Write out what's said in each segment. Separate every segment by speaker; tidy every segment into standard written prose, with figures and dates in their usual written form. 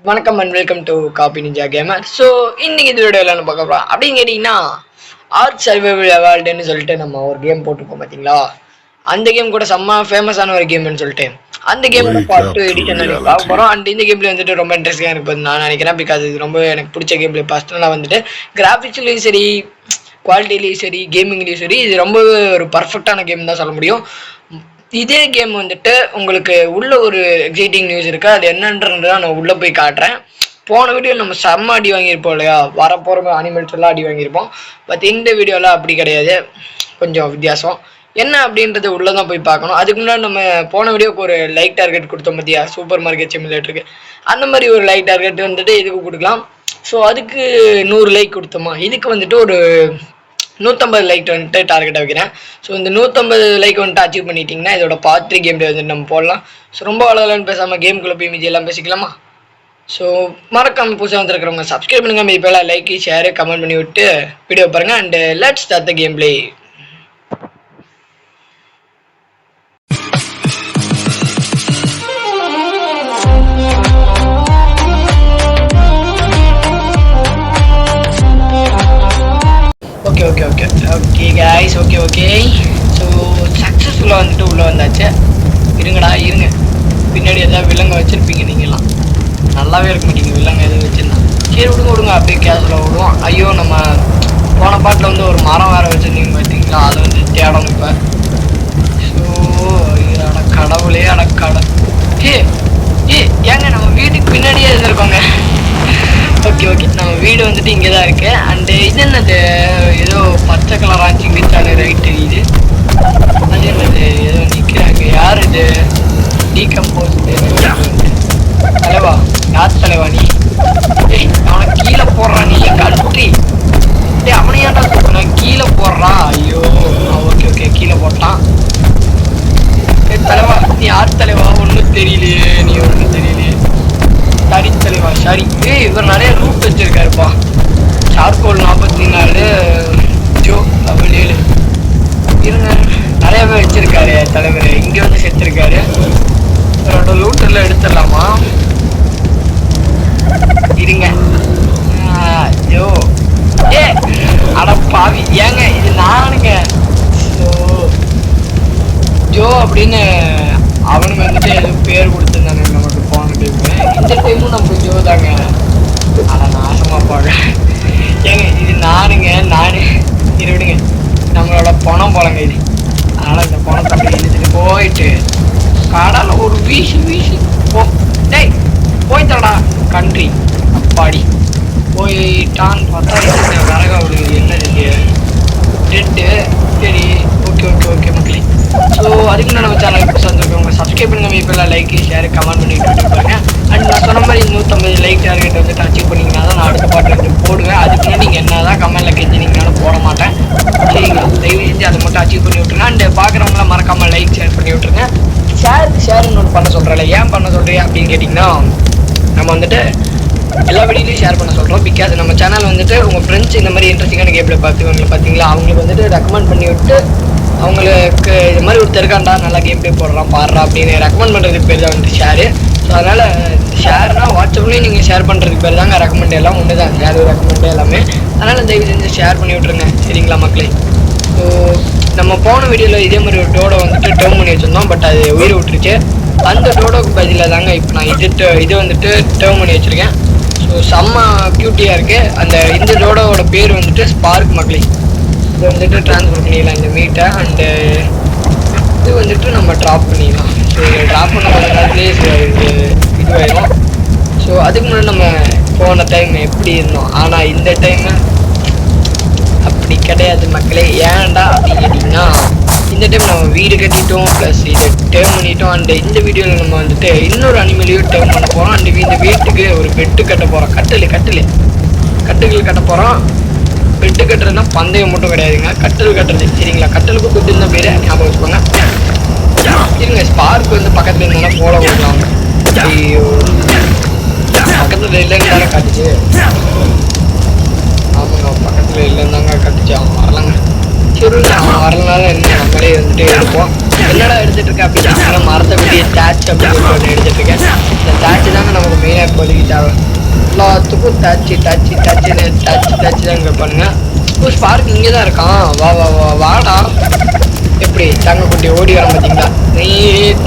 Speaker 1: வணக்கம் and welcome to Coffee Ninja Gamer. So இன்னைக்கு இந்த வீடியோவில் என்ன பார்க்க போகிறோம் அப்படின்னு கேட்டிங்கன்னா, ஆர்க் சர்வைவல் அவார்டுன்னு சொல்லிட்டு நம்ம ஒரு கேம் போட்டிருப்போம் பார்த்தீங்களா. அந்த கேம் கூட செம்ம ஃபேமஸான ஒரு கேம்னு சொல்லிட்டு அந்த கேமோட பார்ட் 2 எடிஷன் பார்க்க போகிறோம். அண்ட் இந்த கேம்ல வந்துட்டு ரொம்ப இன்ட்ரெஸ்டிங்காக இருக்குது நான் நினைக்கிறேன். பிகாஸ் இது ரொம்ப எனக்கு பிடிச்ச கேம்ல பர்சனலாக வந்துட்டு கிராஃபிக்ஸ்லையும் சரி, குவாலிட்டிலையும் சரி, கேமிங்லேயும் சரி, இது ரொம்ப ஒரு பர்ஃபெக்டான கேம் தான் சொல்ல முடியும். இதே கேம் வந்துட்டு உங்களுக்கு உள்ள ஒரு எக்ஸைட்டிங் நியூஸ் இருக்கு. அது என்னன்றதை நான் உள்ள போய் காட்டுறேன். போன வீடியோ நம்ம செம்ம அடி வாங்கியிருப்போம் இல்லையா, வரப்போகிற அனிமல்ஸ் எல்லாம் அடி வாங்கியிருப்போம். பட் இந்த வீடியோவில் அப்படி கிடையாது, கொஞ்சம் வித்தியாசம். என்ன அப்படின்றது உள்ளதான் போய் பார்க்கணும். அதுக்கு முன்னாடி நம்ம போன வீடியோக்கு ஒரு லைக் டார்கெட் கொடுத்தோம் பார்த்தியா, சூப்பர் மார்க்கெட் சிமுலேட்டருக்கு. அந்த மாதிரி ஒரு லைக் டார்கெட் வந்துட்டு இதுக்கு கொடுக்கலாம். ஸோ அதுக்கு 100 லைக் கொடுத்தோமா, இதுக்கு வந்துட்டு ஒரு 150 லைக் வந்துட்டு டார்கெட்டாக வைக்கிறேன். ஸோ இந்த 150 லைக் வந்துட்டு அச்சீவ் பண்ணிட்டீங்கன்னா இதோட பார்ட் 3 கேம் வந்துட்டு நம்ம போடலாம். ஸோ ரொம்ப வளரலன்னு பேசாமல் கேமுக்குள்ளே போய் மீதி எல்லாம் பேசிக்கலாமா. ஸோ மறக்காம புதுசாக வந்துருக்கிறவங்க சப்ஸ்கிரைப் பண்ணுங்க. மீதி பேலாம் லைக் ஷேர் கமெண்ட் பண்ணி விட்டு வீடியோ பாருங்கள். And let's start the game play. Okay guys, okay. So சக்ஸஸ்ஃபுல்லாக வந்துட்டு உள்ளே வந்தாச்சு. இருங்கடா இருங்க, பின்னாடி எதாவது விலங்க வச்சுருப்பீங்க நீங்களாம். நல்லாவே இருக்க மாட்டீங்க விலங்க எதுவும் வச்சுருந்தா. சரி விடுங்க, அப்படியே கேஸில் விடுவோம். ஐயோ, நம்ம போன பாட்டில் வந்து ஒரு மரம் வேறு வச்சுருந்தீங்க பார்த்தீங்களா, அதை வந்து தேடணும் இப்போ. ஸோ கடவுளே ஏங்க நம்ம வீட்டுக்கு பின்னாடியே இருந்திருக்கோங்க. ஓகே, நம்ம வீடு வந்துட்டு இங்கே தான் இருக்கு. அண்டு இது என்னது, ஏதோ பச்சை கலராக சிங்கிச்சானு ரைட் தெரியுது. அது என்னது, ஏதோ நிற்கிறாங்க. யார் இது? டீகம்போஸ் தலைவா. யார் தலைவா நீ? அவனை கீழே போடுறான் நீ கண்ட்ரி. அவனையாண்டா கூப்பிடணும், கீழே போடுறான். ஐயோ, ஓகே கீழே போட்டான். தலைவா நீ யார் தலைவா? ஒன்றும் தெரியலையே, நீ ஒன்றும் தெரியலையே. சரி தலைவா, சரி. இவர் நிறைய ரூட் வச்சிருக்காருப்பா. சார்கோல் 44, ஜோ 7 இருங்க, நிறையவே வச்சிருக்காரு தலைவர். இங்கே வந்து செத்துருக்காரு. இவரோட லூட்டெல்லாம் எடுத்துடலாமா? இருங்க. ஜோ அட பாவி, ஏங்க இது நானுங்க. ஜோ அப்படின்னு அவனுக்கு வந்துட்டு எதுவும் பேர் கொடுத்துருந்தாங்க நமக்கு போன டைமு. இந்த டைமும் நம்ம ஜோ தாங்க. ஆனால் நாசமாக போக. ஏங்க இது நானுங்க, இது விடுங்க, நம்மளோட பணம் போலங்க இது. அதனால் இந்த பணத்தை அப்படி இழுத்துட்டு போயிட்டு கடலில் ஒரு வீசி போய் தடா கண்ட்ரி. அப்பாடி போயிட்டான்னு பார்த்தா விறகா விடுங்க. என்னது டெட்டு? சரி, ஓகே மக்களே. ஸோ அதுக்கு நம்ம சேனலுக்கு புதுசாக வந்துருக்கவங்க சப்ஸ்கிரைப் பண்ணுங்க. இப்போ எல்லாம் லைக் ஷேர் கமெண்ட் பண்ணிட்டு பாருங்க. அண்ட் நான் சொன்ன மாதிரி 150 லைக் டார்கெட் வந்துட்டு அச்சீவ் பண்ணிங்கன்னா தான் நான் அடுத்த பாட்டு வந்து போடுவேன். அதுக்கு முன்னாடி நீங்கள் என்ன தான் கமெண்ட்டில் கெஞ்சினீங்கனாலும் போட மாட்டேன். சரிங்களா? தயவு செஞ்சு அதை மட்டும் அச்சீவ் பண்ணி விட்ருங்க. அண்ட் பார்க்குறவங்களாம் மறக்காமல் லைக் ஷேர் பண்ணி விட்ருங்க. ஷேர்னு ஒன்று பண்ண சொல்கிறேன். ஏன் பண்ண சொல்கிறேன் அப்படின்னு கேட்டிங்கன்னா, நம்ம வந்துட்டு எல்லா வீடியோலையும் ஷேர் பண்ண சொல்கிறோம். பிகாஸ் நம்ம சேனல் வந்துட்டு உங்கள் ஃப்ரெண்ட்ஸ் இந்த மாதிரி இன்ட்ரெஸ்டிங்கான கேமில் பார்த்தீங்களா, அவங்களுக்கு வந்துட்டு ரெக்கமெண்ட் பண்ணி விட்டு அவங்களுக்கு இது மாதிரி ஒருத்தர் இருக்காண்டா நல்லா கேம் பிளே போடுறான் பாடுறா அப்படின்னு ரெக்கமெண்ட் பண்ணுறதுக்கு பேர் தான் வந்துட்டு ஷேரு. ஸோ அதனால் ஷேர்னால் வாட்ஸ்அப்லேயும் நீங்கள் ஷேர் பண்ணுறதுக்கு பேர் தாங்க ரெக்கமெண்ட். எல்லாம் ஒன்று தான், ஷேர் ரெக்கமெண்ட் எல்லாமே. அதனால் தயவு செஞ்சு ஷேர் பண்ணி விட்ருங்க. சரிங்களா மக்களே? ஸோ நம்ம போன வீடியோவில் இதே மாதிரி ஒரு டோடோ வந்துட்டு டேர்ம் பண்ணி வச்சுருந்தோம். பட் அது உயிர் விட்டுருச்சு. அந்த டோடோக்கு பதிலாக தாங்க இப்போ நான் இது வந்துட்டு டேர்ம் பண்ணி வச்சுருக்கேன். ஸோ செம்ம க்யூட்டியாக இருக்குது. இந்த டோடோவோட பேர் வந்துட்டு ஸ்பார்க் மக்களே. இது வந்துட்டு ட்ரான்ஸ்ஃபர் பண்ணிடலாம் இந்த மீட்டை. அண்டு இது வந்துட்டு நம்ம ட்ராப் பண்ணிடலாம். ஸோ ட்ராப் பண்ண நேரத்துலேயே இதுவாயிடும். ஸோ அதுக்கு முன்னாடி நம்ம போன டைம் எப்படி இருந்தோம், ஆனால் இந்த டைமு அப்படி கிடையாது மக்களே. ஏன்டா அப்படின்னு கேட்டிங்கன்னா, இந்த டைம் நம்ம வீடு கட்டிட்டோம், ப்ளஸ் இதை டேர்ம் பண்ணிட்டோம். அண்டு இந்த வீடியோவில் நம்ம வந்துட்டு இன்னொரு அனிமலையும் டேர்ம் பண்ண போகிறோம். அண்டு இந்த வீட்டுக்கு ஒரு பெட்டு கட்ட போகிறோம். கட்டுகள் கட்ட போகிறோம். பெட்டு கட்டுறதுனா பந்தயம் மட்டும் கிடையாதுங்க, கட்டல் கட்டுறது. சரிங்களா? கட்டலுக்கு பெட்டு தான் பேர், ஞாபகம் வச்சுக்கோங்க. இருங்க, ஸ்பார்க் வந்து பக்கத்தில் இருந்தாலும் போல கொடுக்கலாம். ஐயோ, பக்கத்தில் இல்லைன்னு தானே காட்டுச்சு. ஆமாங்க, பக்கத்தில் இல்லைன்னு தாங்க காட்டுச்சு. அவன் வரலாங்க. சரி அவன் வரலனால என்ன நம்மளே வந்துட்டு எடுப்போம். என்னடா எடுத்துட்டு இருக்கேன் அப்படின்னா மரத்தை பற்றிய தேட்ச் அப்படின்னு ஒன்று எடுத்துட்டு இருக்கேன். இந்த தேட்ச் தாங்க நமக்கு மெயினாக இப்போதைக்கு தேவை. எல்லாத்துக்கும் தேட்சி தான் கேட்பானுங்க. ஸ்பார்க் இங்கே தான் இருக்கான். வா வா வா வாடா. எப்படி தங்க குட்டி ஓடி வர பார்த்தீங்களா? நீ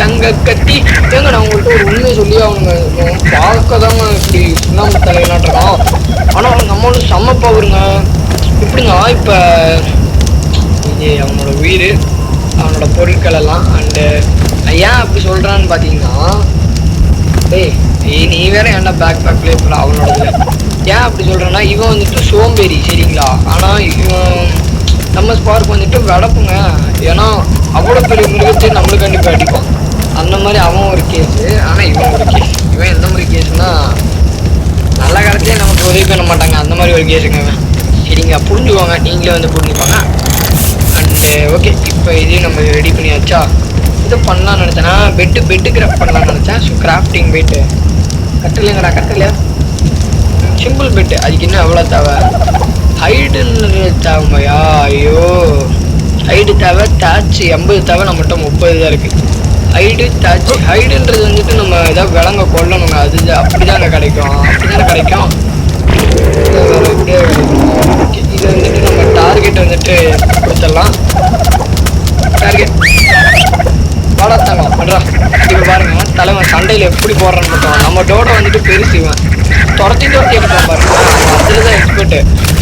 Speaker 1: தங்க கத்தி ஏங்க நான் உங்கள்கிட்ட ஒரு உண்மையை சொல்லி அவனுங்க பார்க்க தாங்க இப்படி சுண்ணாம்பு தலைநாட்டுறான். ஆனால் அவனுக்கு நம்மளும் செம்ம பவருங்க. எப்படிங்க இப்போ இது அவனோட உயிர் அவனோட பொருட்கள் எல்லாம் அண்டு ஏன் அப்படி சொல்கிறான்னு பார்த்தீங்கன்னா நீ வேற ஏன்டா பேக் ப்ளே பண்ண அவனோடதுல ஏன் அப்படி சொல்கிறேன்னா இவன் வந்துட்டு சோம்பேறி சரிங்களா. ஆனால் இவன் நம்ம ஸ்பார்க் வந்துட்டு விடப்புங்க. ஏன்னா அவ்வளோ பெரிய மிருகத்தை நம்மளுக்கு கண்டிப்பாக அடிப்பான். அந்த மாதிரி அவன் ஒரு கேஸு. ஆனால் இவன் ஒரு கேஸ். இவன் எந்த மாதிரி கேஸுன்னா நல்ல காலத்திலே நமக்கு உதவி பண்ண மாட்டாங்க. அந்த மாதிரி ஒரு கேஸுங்க அவன். சரிங்களா புரிஞ்சுக்கோங்க. நீங்களே வந்து புரிஞ்சுக்கோங்க. அண்டு ஓகே இப்போ இதையும் நம்ம ரெடி பண்ணியாச்சா. இது பண்ணலான்னு நினச்சேன்னா பெட்டு கிராஃப்ட் பண்ணலான்னு நினச்சேன். ஸோ கிராஃப்டிங் பெட்டு கட்டலைங்கடா கட்டலையா சிம்பிள் பெட்டு. அதுக்கு இன்னும் எவ்வளோ தேவை? ஹைடுன்னு தேவையா? ஐயோ ஹைடு தேவை. தேட்ச் 80 தேவை. நம்மகிட்ட 30 தான் இருக்குது. ஹைடுன்றது வந்துட்டு நம்ம ஏதாவது விலங்க கொல்லணுங்க. அது அப்படிதாங்க கிடைக்கும். அப்படிதானே கிடைக்கும். ஓகே இது வந்துட்டு நம்ம டார்கெட் வந்துட்டு கொடுத்துடலாம். டார்கெட் வாடாத்தாங்க பண்ணுறா. இப்போ பாருங்க தலைவன் சண்டையில் எப்படி போடுறான்னு பார்த்தோம். நம்ம டோட வந்துட்டு பெருசுவன் துரத்தி எடுப்பான் பாருங்க. அதில் தான் எக்ஸ்பர்ட்டு.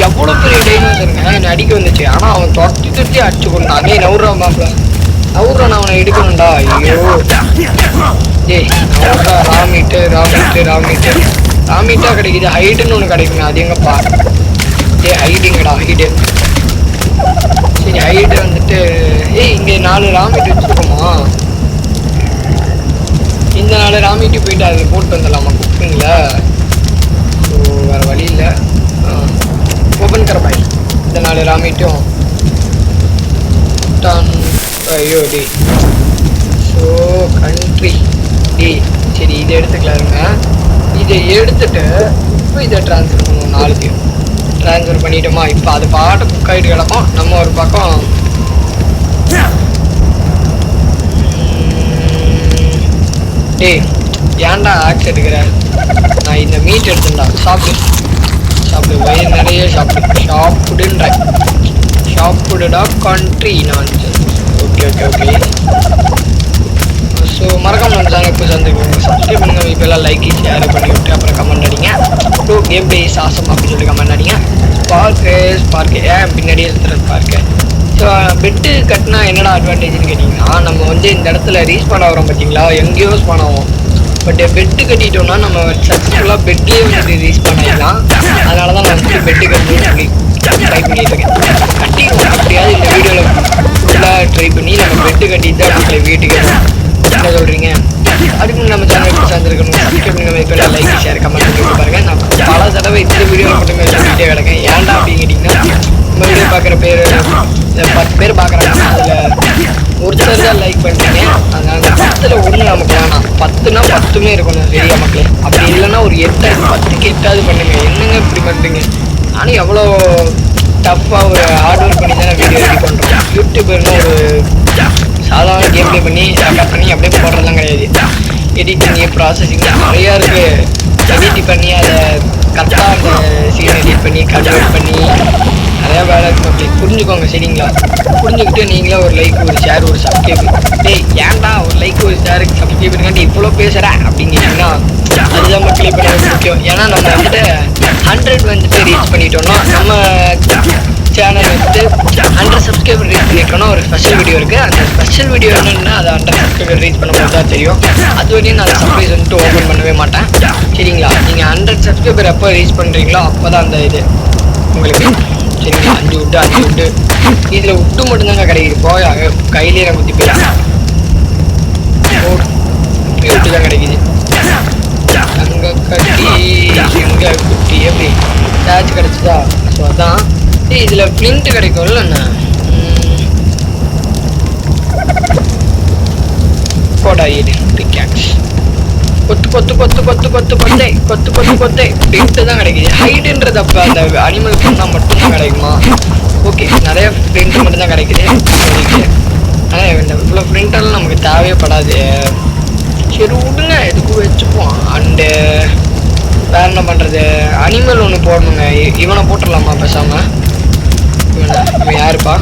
Speaker 1: எவ்வளோ பெரிய டைனோசருங்க என்னை அடிக்க வந்துச்சு. ஆனால் அவன் துரத்தி அடிச்சு கொண்டான். அங்கே நவுறான் மாப்பிள்ள நவுறான். அவனை எடுக்கணும்டா. ஐயோ ஏய் நவுறா. ராமீட்டா கிடைக்குது. ஹைடுன்னு ஒன்று கிடைக்குங்க. அது எங்கப்பா? ஹைடுங்கடா ஹைடு. சரி ஹைடு வந்துட்டு இங்கே 4 ராமீட் வச்சுருக்கோமா? இந்த 4 ராமீட்டு போயிட்டு அதில் போட்டு வந்துடலாமா குக்கிங்கில்? ஸோ வேறு வழி இல்லை. ஓப்பன் கரபாய் இந்த 4 ராமீட்டும் ஐயோ டி. So country D. சரி இதை எடுத்துக்கலாருங்க. இதை எடுத்துட்டு இப்போ இதை ட்ரான்ஸ்ஃபர் பண்ணுவோம். 4த்தையும் ட்ரான்ஸ்ஃபர் பண்ணிட்டோமா? இப்போ அது பாட்டு புக் ஆகிட்டு கிடக்கும். நம்ம ஒரு பக்கம் ஏன்டா ஆக்ஸ் எடுக்கிற? நான் இந்த மீட் எடுத்துட்டா சாப்பிடு வயிறு நிறைய சாப்பிடுடா கண்ட்ரி நான். ஓகே ஸோ மறக்காம நம்ம சேனல் இப்போ சேர்ந்துருக்கோங்க. சப்ஸ்கிரைப் பண்ணுங்க. இப்போ எல்லாம் லைக் ஷேர் பண்ணி விட்டு அப்புறம் கமெண்ட் அடிங்க. கேம் டே சாசம் அப்படின்னு சொல்லி கமெண்ட் அடிங்க. ஸ்பார்க்கு ஏன் பின்னாடியே இருக்கிற ஸ்பார்க்கு. ஸோ பெட்டு கட்டினா என்னடா அட்வான்டேஜ்னு கேட்டிங்கன்னா நம்ம வந்து இந்த இடத்துல ரீஸ்பான் ஆகிறோம் பார்த்தீங்களா. எங்கேயோ ஸ்பான் ஆகும். பட் பெட்டு கட்டிட்டோம்னா நம்ம சக்ஸஸ்ஃபுல்லாக பெட்லேயே வந்து ரீஸ்பான் ஆகிடலாம். அதனால தான் நான் வந்து பெட்டு கட்டணும்னு சொல்லி ட்ரை பண்ணிட்டு இருக்கேன். கட்டிடுவோம் அப்படியாவது இந்த வீடியோவில் ஃபுல்லாக ட்ரை பண்ணி நம்ம பெட்டு கட்டிட்டு தான் நம்மளை வீட்டுக்கு என்ன சொல்கிறீங்க. அதுக்கு நம்ம சேனலுக்கு சேர்ந்துருக்கணும். சப்ஸ்கிரைப் பண்ணுங்க. இப்போ லைக் ஷேர் கமெண்ட் பண்ணி பாருங்க. நான் பல தடவை இந்த வீடியோவில் மட்டுமே சொல்லிகிட்டே கிடக்கேன். ஏன்டா அப்படின்னு கேட்டிங்கன்னா நம்ம வீடியோ பார்க்குற பேர் 10 பேர் பார்க்குறாங்க. அதில் ஒருத்தர் தான் லைக் பண்ணுறீங்க. அதனால 10ல் 1 நமக்கு வேணாம். 10னா 10மே இருக்கணும் சரியா மக்களே. அப்படி இல்லைன்னா ஒரு 10க்கு 8 பண்ணுங்க. என்னங்க இப்படி பண்ணுறீங்க? நானும் எவ்வளோ டஃப்பாக ஒரு ஹார்ட் ஒர்க் பண்ணி தானே வீடியோ ரெடி பண்ணுறோம். யூடியூபர்னு ஒரு சாதாரண கேம் ப்ளே பண்ணி ரெக்கார்ட் பண்ணி அப்படியே போடுறதுலாம் கிடையாது. எடிட்டிங் ப்ராசஸிங் நிறையா இருக்குது. எடிட் பண்ணி அதை கரெக்டாக அந்த சீன் எடிட் பண்ணி கன்வெர்ட் பண்ணி நிறையா வேலை இருக்குது அப்படி புரிஞ்சுக்கோங்க சரிங்களா. புரிஞ்சுக்கிட்டு நீங்களே ஒரு லைக் ஒரு ஷேர் ஒரு சப்ஸ்கிரைப் ஏன்டா ஒரு லைக் ஒரு ஷேருக்கு சப்ஸ்கிரைப் பண்ணிக்காண்டி இவ்வளோ பேசுகிறேன் அப்படிங்கிட்டிங்கன்னா அதுதான் மக்களே இப்போ எனக்கு முக்கியம். ஏன்னா நம்ம வந்துட்டு 100 வந்துட்டு ரீச் பண்ணிட்டோம்னா நம்ம சேனல் வந்துட்டு 100 சப்ஸ்கிரைபர் ரீச் பண்ணியிருக்கோன்னா ஒரு ஸ்பெஷல் வீடியோ இருக்குது. அந்த ஸ்பெஷல் வீடியோ என்னென்னா அதை 100 சப்ஸ்கிரைபர் ரீச் பண்ணும்போது தான் தெரியும். அது வரையும் நான் சர்ப்ரைஸ் வந்துட்டு ஓப்பன் பண்ணவே மாட்டேன் சரிங்களா. நீங்கள் 100 சப்ஸ்கிரைபர் எப்போ ரீச் பண்ணுறீங்களோ அப்போ தான் அந்த இது உங்களுக்கு சரிங்களா. 5 விட்டு இதில் விட்டு மட்டும்தாங்க கிடைக்குது. போய் கையிலே நான் குத்தி போயிடலாம். விட்டு தான் கிடைக்குது. அங்கே கட்டி எங்கே குட்டி எப்படி கேட்ச் கிடச்சிதா? ஸோ அதான் இதில் ஃப்ளிண்ட் கிடைக்கும்ல. என்ன கோடாயிடு பிக்காக்ஸ் கொத்து தான் கிடைக்குது. ஹைடுன்றது அப்போ அந்த அனிமல் பண்ணால் மட்டும்தான் கிடைக்குமா? ஓகே, நிறைய பிரிண்ட் மட்டும் தான் கிடைக்குது இப்போதைக்கு. ஆனால் இவ்வளோ பிரிண்டெல்லாம் நமக்கு தேவைப்படாது. சரி விடுங்க, எதுக்கும் வச்சுப்போம். அண்டு வேற என்ன பண்ணுறது, அனிமல் ஒன்று போடணுங்க. இவனை போட்டுடலாமா பேசாமல்? இவன் யாருப்பா?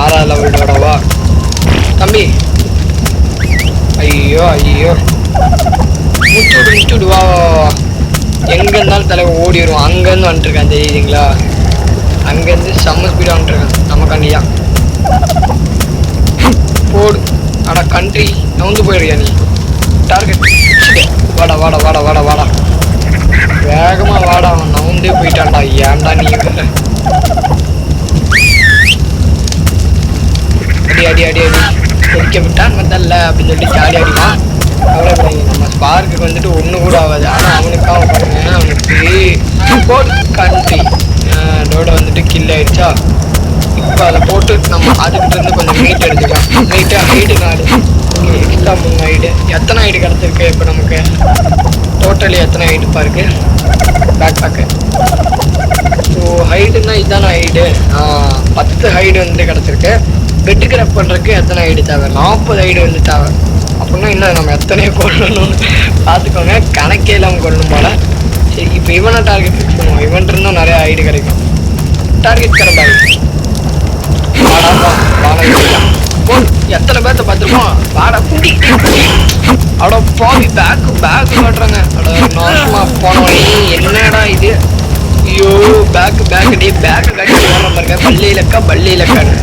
Speaker 1: 6வது லெவலோடவா தம்பி? ஐயோ ஐயோ, முச்சுடு வா. எங்கே இருந்தாலும் தலைவர் ஓடிடுவோம். அங்கேருந்து வந்துட்டுருக்கான் தெரியுதுங்களா? அங்கேருந்து செம்ம ஸ்பீடாக வந்துட்டுருக்கான் நமக்காண்டியா. போடு. அடா கண்ட்ரி நவுந்து போயிடுறியா நீ? டார்கெட் வாடா வாடா வாடா வாடா வாடா, வேகமாக வாடா. அவன் நவுந்தே போயிட்டான்டா. ஏன்டா நீ வேற? அடி அடி அடி அடி கொதிக்க விட்டான் வந்தல்ல அப்படின்னு சொல்லிட்டு ஜாலி அடிவான். அவ்வளோ நம்ம ஸ்பார்க்கு வந்துட்டு ஒன்று கூட ஆகாது. ஆனால் அவனுக்காக பாருங்க, அவனுக்கு போட் கண்ட்ரி டோட வந்துட்டு கில் ஆயிடுச்சா. இப்போ அதை போட்டு நம்ம அதுக்கிட்ட இருந்து கொஞ்சம் மீட் எடுத்துக்கலாம். மீட்டு ஹைடு 4 எக்ஸ்ட்ரா 3 ஹைடு. எத்தனை ஹைடு கிடச்சிருக்கு இப்போ நமக்கு? டோட்டலி எத்தனை ஹைடுப்பா இருக்கு பேக் பேக்கு? ஸோ ஹைடுன்னா இதுதானே ஹைடு. 10 ஹைடு வந்துட்டு கிடச்சிருக்கு. பெட்டு கிராப் பண்ணுறதுக்கு எத்தனை ஹைடு தேவை? 40 ஹைடு வந்து தேவை. அப்படின்னா இன்னும் நம்ம எத்தனையோ கொள்ளணும்னு பார்த்துக்கோங்க. கணக்கே இல்லாமல் கொள்ளணும் போல. சரி, இப்போ இவனை டார்கெட் ஃபிக்ஸ் பண்ணுவோம். இவன் இருந்தும் நிறைய ஐடி கிடைக்கும். டார்கெட் கரெக்ட் ஆகிடும். எத்தனை பேர்த்த பார்த்துருக்கோம்? வாடா குண்டி. அடோ பாவி, பேக்கு காட்டுறாங்க. அட நாசமா போனோம். என்னடா இது? ஐயோ, பேக்கு டே பேக்கை கட்டி போன பாருங்க. பள்ளி இலக்கான்னு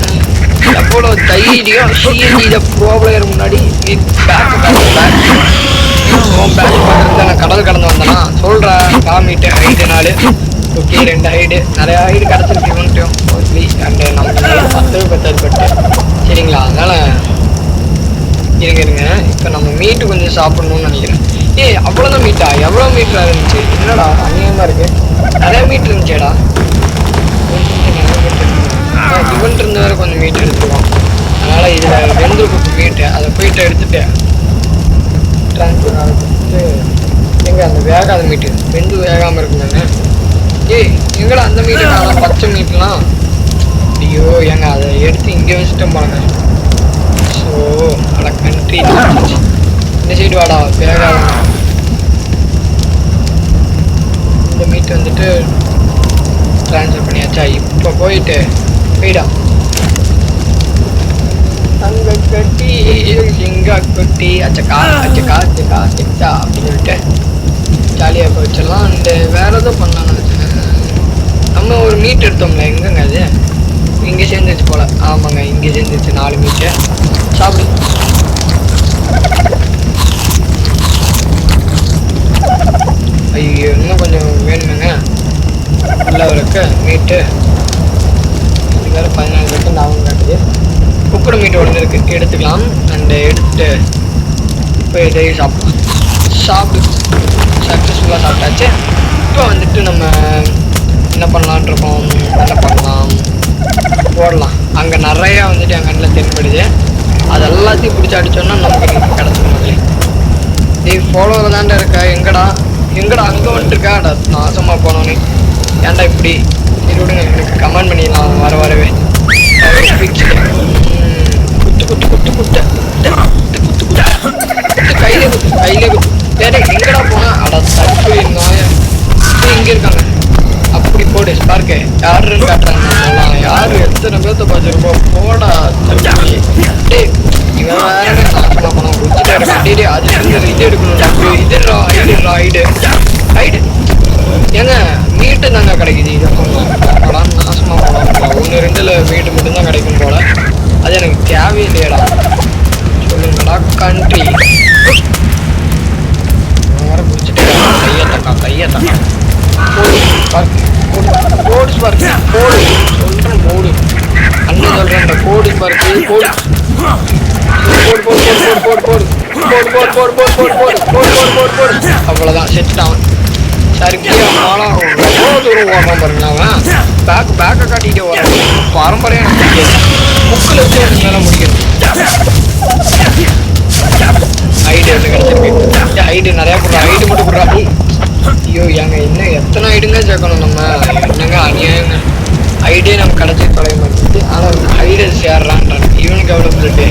Speaker 1: எவ்வளோ தைரியம். சிஎன்ஜியில ப்ரோப்ளேயர் முன்னாடி பேக்கு பண்ணுறது. நான் கடல் கடந்து வந்தேன்னா சொல்கிறேன். காமிட்டு ஹைடு 4. Okay, 2 hide. நிறையா ஹைடு கிடச்சிருக்கு இவன்ட்டும். மோஸ்ட்லி அண்டு நமக்கு 10 பட்டு சரிங்களா. அதனால் இருங்க. இப்போ நம்ம மீட்டு கொஞ்சம் சாப்பிட்ணுன்னு நினைக்கிறேன். அவ்வளோதான் மீட்டா? எவ்வளோ மீட்டராக இருந்துச்சு? என்னடா அநியாயமாக இருக்குது. நிறையா மீட்ரு இருந்துச்சேடா. இவன்ட்டு இருந்து வேறு கொஞ்சம் மீட் எடுத்துருவோம். அதனால் இதில் வெந்திருக்கும் மீட்டு. அதை போயிட்டு எடுத்துகிட்டு ட்ரான்ஸ்ஃபர் ஆகிட்டு எங்கே அந்த வேகாத மீட்டு வெந்து வேகாமல் இருக்குங்க. எங்கடா அந்த மீட்டு காணும்? பச்சை மீட்லாம். ஐயோ ஏங்க, அதை எடுத்து இங்கே வச்சுட்டோம் போனாங்க. ஸோ அட கண்ட்ரி இந்த சைடு வாடா வேகாத. இந்த மீட்டு வந்துட்டு ட்ரான்ஸ்ஃபர் பண்ணியாச்சா? இப்போ போயிட்டு போயிடா. அங்க கட்டி எங்க கொட்டி அச்சக்கா செட்டா அப்படின்னு சொல்லிட்டு ஜாலியாக போயிடலாம். அண்டு வேற எதுவும் பண்ணலான்னு வச்சுக்கேன். நம்ம ஒரு மீட் எடுத்தோம்ல, எங்கங்க அது? இங்கே சேர்ந்துச்சு போல. ஆமாங்க, இங்கே சேர்ந்துச்சு 4 மீட்டு. சாப்பிடு. ஐயோ, இன்னும் கொஞ்சம் வேணுமேங்க உள்ளவருக்கு மீட்டு. இது வேறு 14 செகண்ட் ஆகும் காட்டுது. குக்கர் மீட்டு ஒன்று இருக்குது, எடுத்துக்கலாம். அண்டு எடுத்துட்டு இப்போ இதையும் சாப்பிடு. சக்ஸஸ்ஃபுல்லாக சாப்பிட்டாச்சு. இப்போ வந்துட்டு நம்ம என்ன பண்ணலான் இருக்கோம்? என்ன பண்ணலாம்? போடலாம். அங்கே நிறையா வந்துட்டு என் கண்ணில் தென்படுது. அது எல்லாத்தையும் பிடிச்சி அடித்தோன்னா நமக்கு கிடச்சிடும். ஃபாலோவில் தாண்டா இருக்கா? எங்கடா அங்கே வந்துட்டுருக்கா? நாசமாக போனோன்னே ஏன்டா இப்படி? சரி விடுங்க, எனக்கு கமெண்ட் பண்ணிடலாம் வரவே. குத்து கையிலே குத்து. வேற எங்கடா போனா? அட தப்பு நாய, இங்கே இருக்காங்க. அப்படி போடு ஸ்பார்க்கு. யாருன்னு காட்டுறாங்க. யாரு எத்தனை பேர்த்த பார்த்துருப்போம். போடா தம்பி. இவன் வேற நாசமா போனோம். குடிச்சிட்டே இருக்கான். அது இது எடுக்கணும். இதுடா ஹைடு. ஏங்க மீட்டு தாங்க கிடைக்குது. இதை போடலாம். நாசமா போனோம். 1-2 மீட்டு மட்டும்தான் கிடைக்கும் போல. அது எனக்கு தேவையில்லையடா. சொல்லுங்கடா கண்ட்ரி. வேற குடிச்சிட்டு கையத்தக்கா போடு ஸ்பார்க்கு. போடு சொல்கிறேன். போடு அண்ணன் சொல்கிறேன். இந்த போடு ஸ்பார்க்கு. போடு. அவ்வளோதான், செத்துட்டான். சரி, ஆனாலும் எவ்வளோ தூரம் ஓடுறான் பாருங்க. அவன் பேக்கை காட்டிகிட்டே ஓடுறான். பாரம்பரியம் எனக்கு தெரியாது. புக்கில் வச்சு எனக்கு மேலே முடிக்கணும். ஹைடு என்ன கிடச்சிருக்கு? ஹைடு நிறையா போடுறான். ஹைடு மட்டும் போடுறான். ஐயோ ஏங்க, இன்னும் எத்தனை ஹைடுங்க சேர்க்கணும் நம்ம? என்னங்க அநியாயங்க. ஐடியே நம்ம கடைச்சி தொலைய மாட்டேங்குது. ஆனால் ஐடியா சேர்றான்றான். இவனுக்கு எவ்வளோ பிளட்டு.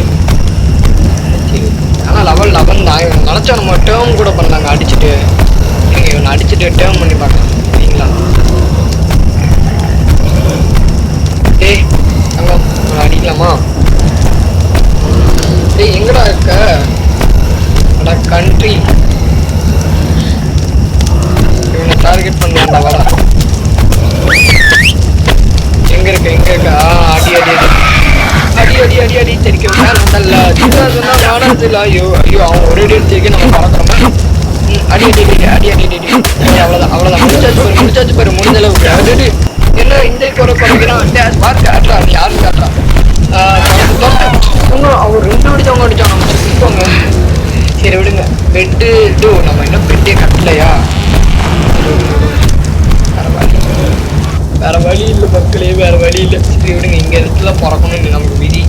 Speaker 1: சரி ஆனால் லெவல் 11 தான். இவன் நினச்சா நம்ம டேர்ம் கூட பண்ணலாங்க அடிச்சுட்டு. நீங்கள் இவனை அடிச்சுட்டு டேர்ம் பண்ணி பார்க்கலாம் சரிங்களா. டேய் அங்கே அடிக்கலாமா? டேய் எங்கடா இருக்க? அடா கண்ட்ரி இவனை டார்கெட் பண்ணலாம்டா. வாடா எங்க இருக்க? அடி அடி அடி அடி அடி அடி அடி தெரிக்க வேணாம்ல. சொன்னா வேணாம் இல்லை. ஐயோ ஐயோ அவன் ஒரு அடி எடுத்து நம்ம பறக்கிறோமா? அடி அடி அடி அடி அடி அடி அடி அவ்வளோதான் முடிச்சாச்சு பாரு முடிஞ்ச அளவுக்கு. அடி என்ன இந்த குறைக்கிறான் பார்த்து காட்டுறா. நீ யாரும் காட்டுறா இன்னும் அவர் 2 அடிச்சவங்க அடிச்சான். நம்ம சுற்றிக்கோங்க. சரி விடுங்க. பெட்டு டூ நம்ம இன்னும் பெட்டே கட்டலையா? வேற வழி இல்லை மக்களே, வேற வழி இல்லை. சரி விடுங்க. இங்கே இடத்துல பிறக்கணும்னு நமக்கு விதி.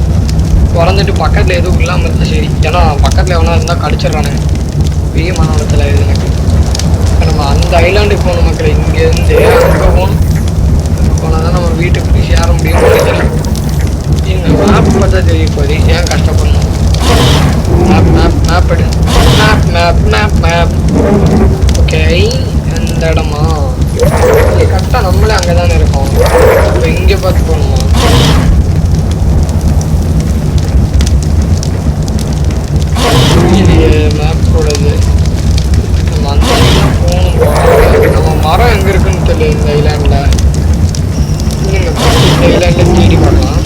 Speaker 1: பிறந்துட்டு பக்கத்தில் எதுவும் இல்லாமல் இருந்தால் சரி. ஏன்னா பக்கத்தில் எவனா இருந்தால் கடிச்சிட்றானுங்க. பெரிய மாநிலத்தில் இது எனக்கு. இப்போ நம்ம அந்த ஐலாண்டுக்கு போகணும் மக்களே. இங்கேருந்து அங்கே போகணும். போனால் தான் நம்ம வீட்டுக்கு போய் சேர முடியும். நீங்கள் மேப் பார்த்தா தெரியும் போது ஏன் கஷ்டப்படணும். மேப் எடு. மேப் ஓகே அந்த இடமா கரெக்டாக நம்மளே அங்கே தானே இருக்கோம். இப்போ இங்கே பார்த்து போகணுமா? மேப் போடுது. நம்ம அந்த சைட்லாம் போகணும். நம்ம மரம் எங்கே இருக்குன்னு தெரியல இந்த ஐலாண்டில். இந்த ஐலாண்டில் தேடி பார்க்கலாம்.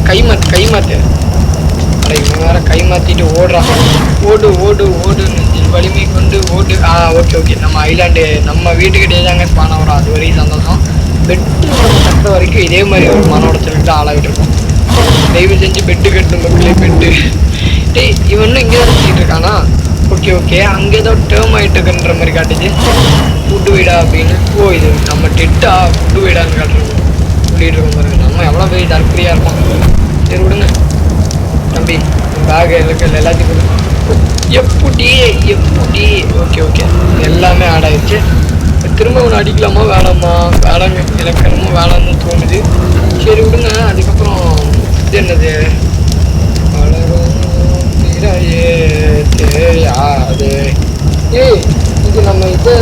Speaker 1: கை மாற்று. அட இவன் வேற கை மாற்றிட்டு ஓடுறான். ஓடு வலிமை கொண்டு ஓடு. ஓகே நம்ம ஐலாண்டு நம்ம வீட்டுக்கிட்டே தாங்க ஸ்பான் ஆகிறோம். அது வரைக்கும் சந்தோஷம். பெட்டு கட்டுற வரைக்கும் இதே மாதிரி ஒரு மன உடச்சல்கிட்ட ஆளாகிட்டு இருக்கோம். தயவு செஞ்சு பெட்டு கட்டணும் மக்களே. பெட்டு டேய் இவன் இங்கே தான் சுற்றிட்டு இருக்கானா? ஓகே அங்கே ஏதோ டேர்ம் ஆகிட்டு இருக்குன்ற மாதிரி காட்டுச்சு. ஃபுட்டு வீடா அப்படின்னு. ஓ இது நம்ம டெட்டா ஃபுட்டு வீடான்னு காட்டுறோம் சொல்லிட்டு இருக்கோம் பாருங்க. நம்ம எவ்வளோ பெரிய தற்கொலையாக இருப்போம். சரி விடுங்க தம்பி. பேக் இருக்கிறது எல்லாத்தையும் கொடுங்க. எப்படி ஓகே எல்லாமே ஆட் ஆயிடுச்சு. திரும்ப ஒன்று அடிக்கலாமா வேணாமா? வேணாங்க. எனக்கு என்னமோ வேணாம்னு தோணுது. சரி விடுங்க. அதுக்கப்புறம் இது என்னது தெரியாது. இது நம்ம இது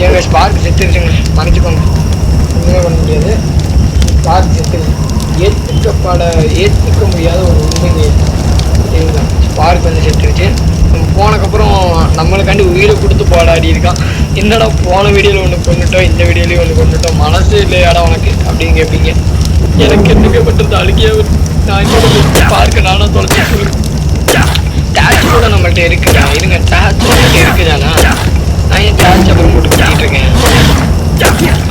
Speaker 1: எங்கள் ஸ்பார்க் செத்துருச்சுங்க. மறைச்சிக்கோங்க. ஒன்றுமே பண்ண முடியாது. ஸ்பார்க் செத்துருச்சு. ஏற்றுக்க முடியாத ஒரு உண்மைங்க சரிங்களா. ஸ்பார்க் வந்து செத்துருச்சு. நம்ம போனதுக்கப்புறம் நம்மளுக்காண்டி உயிரை கொடுத்து போராடி இருக்கான். என்னடா போன வீடியோவில் ஒன்று கொண்டுட்டோம், இந்த வீடியோலையும் ஒன்று கொண்டுட்டோம். மனசு இல்லையாடா உனக்கு அப்படின்னு கேட்பீங்க. எனக்கு என்னங்க பண்ணுறது அழுகியாக. நான் என்ன ஸ்பார்க்கை நானும் தொலைச்சி சொல்லுங்க. டேச் கூட நம்மள்கிட்ட இருக்குதா? இருங்க டேச் நம்மள்கிட்ட இருக்குதானா? நான் ஏன் டேச் அப்புறம் போட்டு கட்டிகிட்டு இருக்கேன்.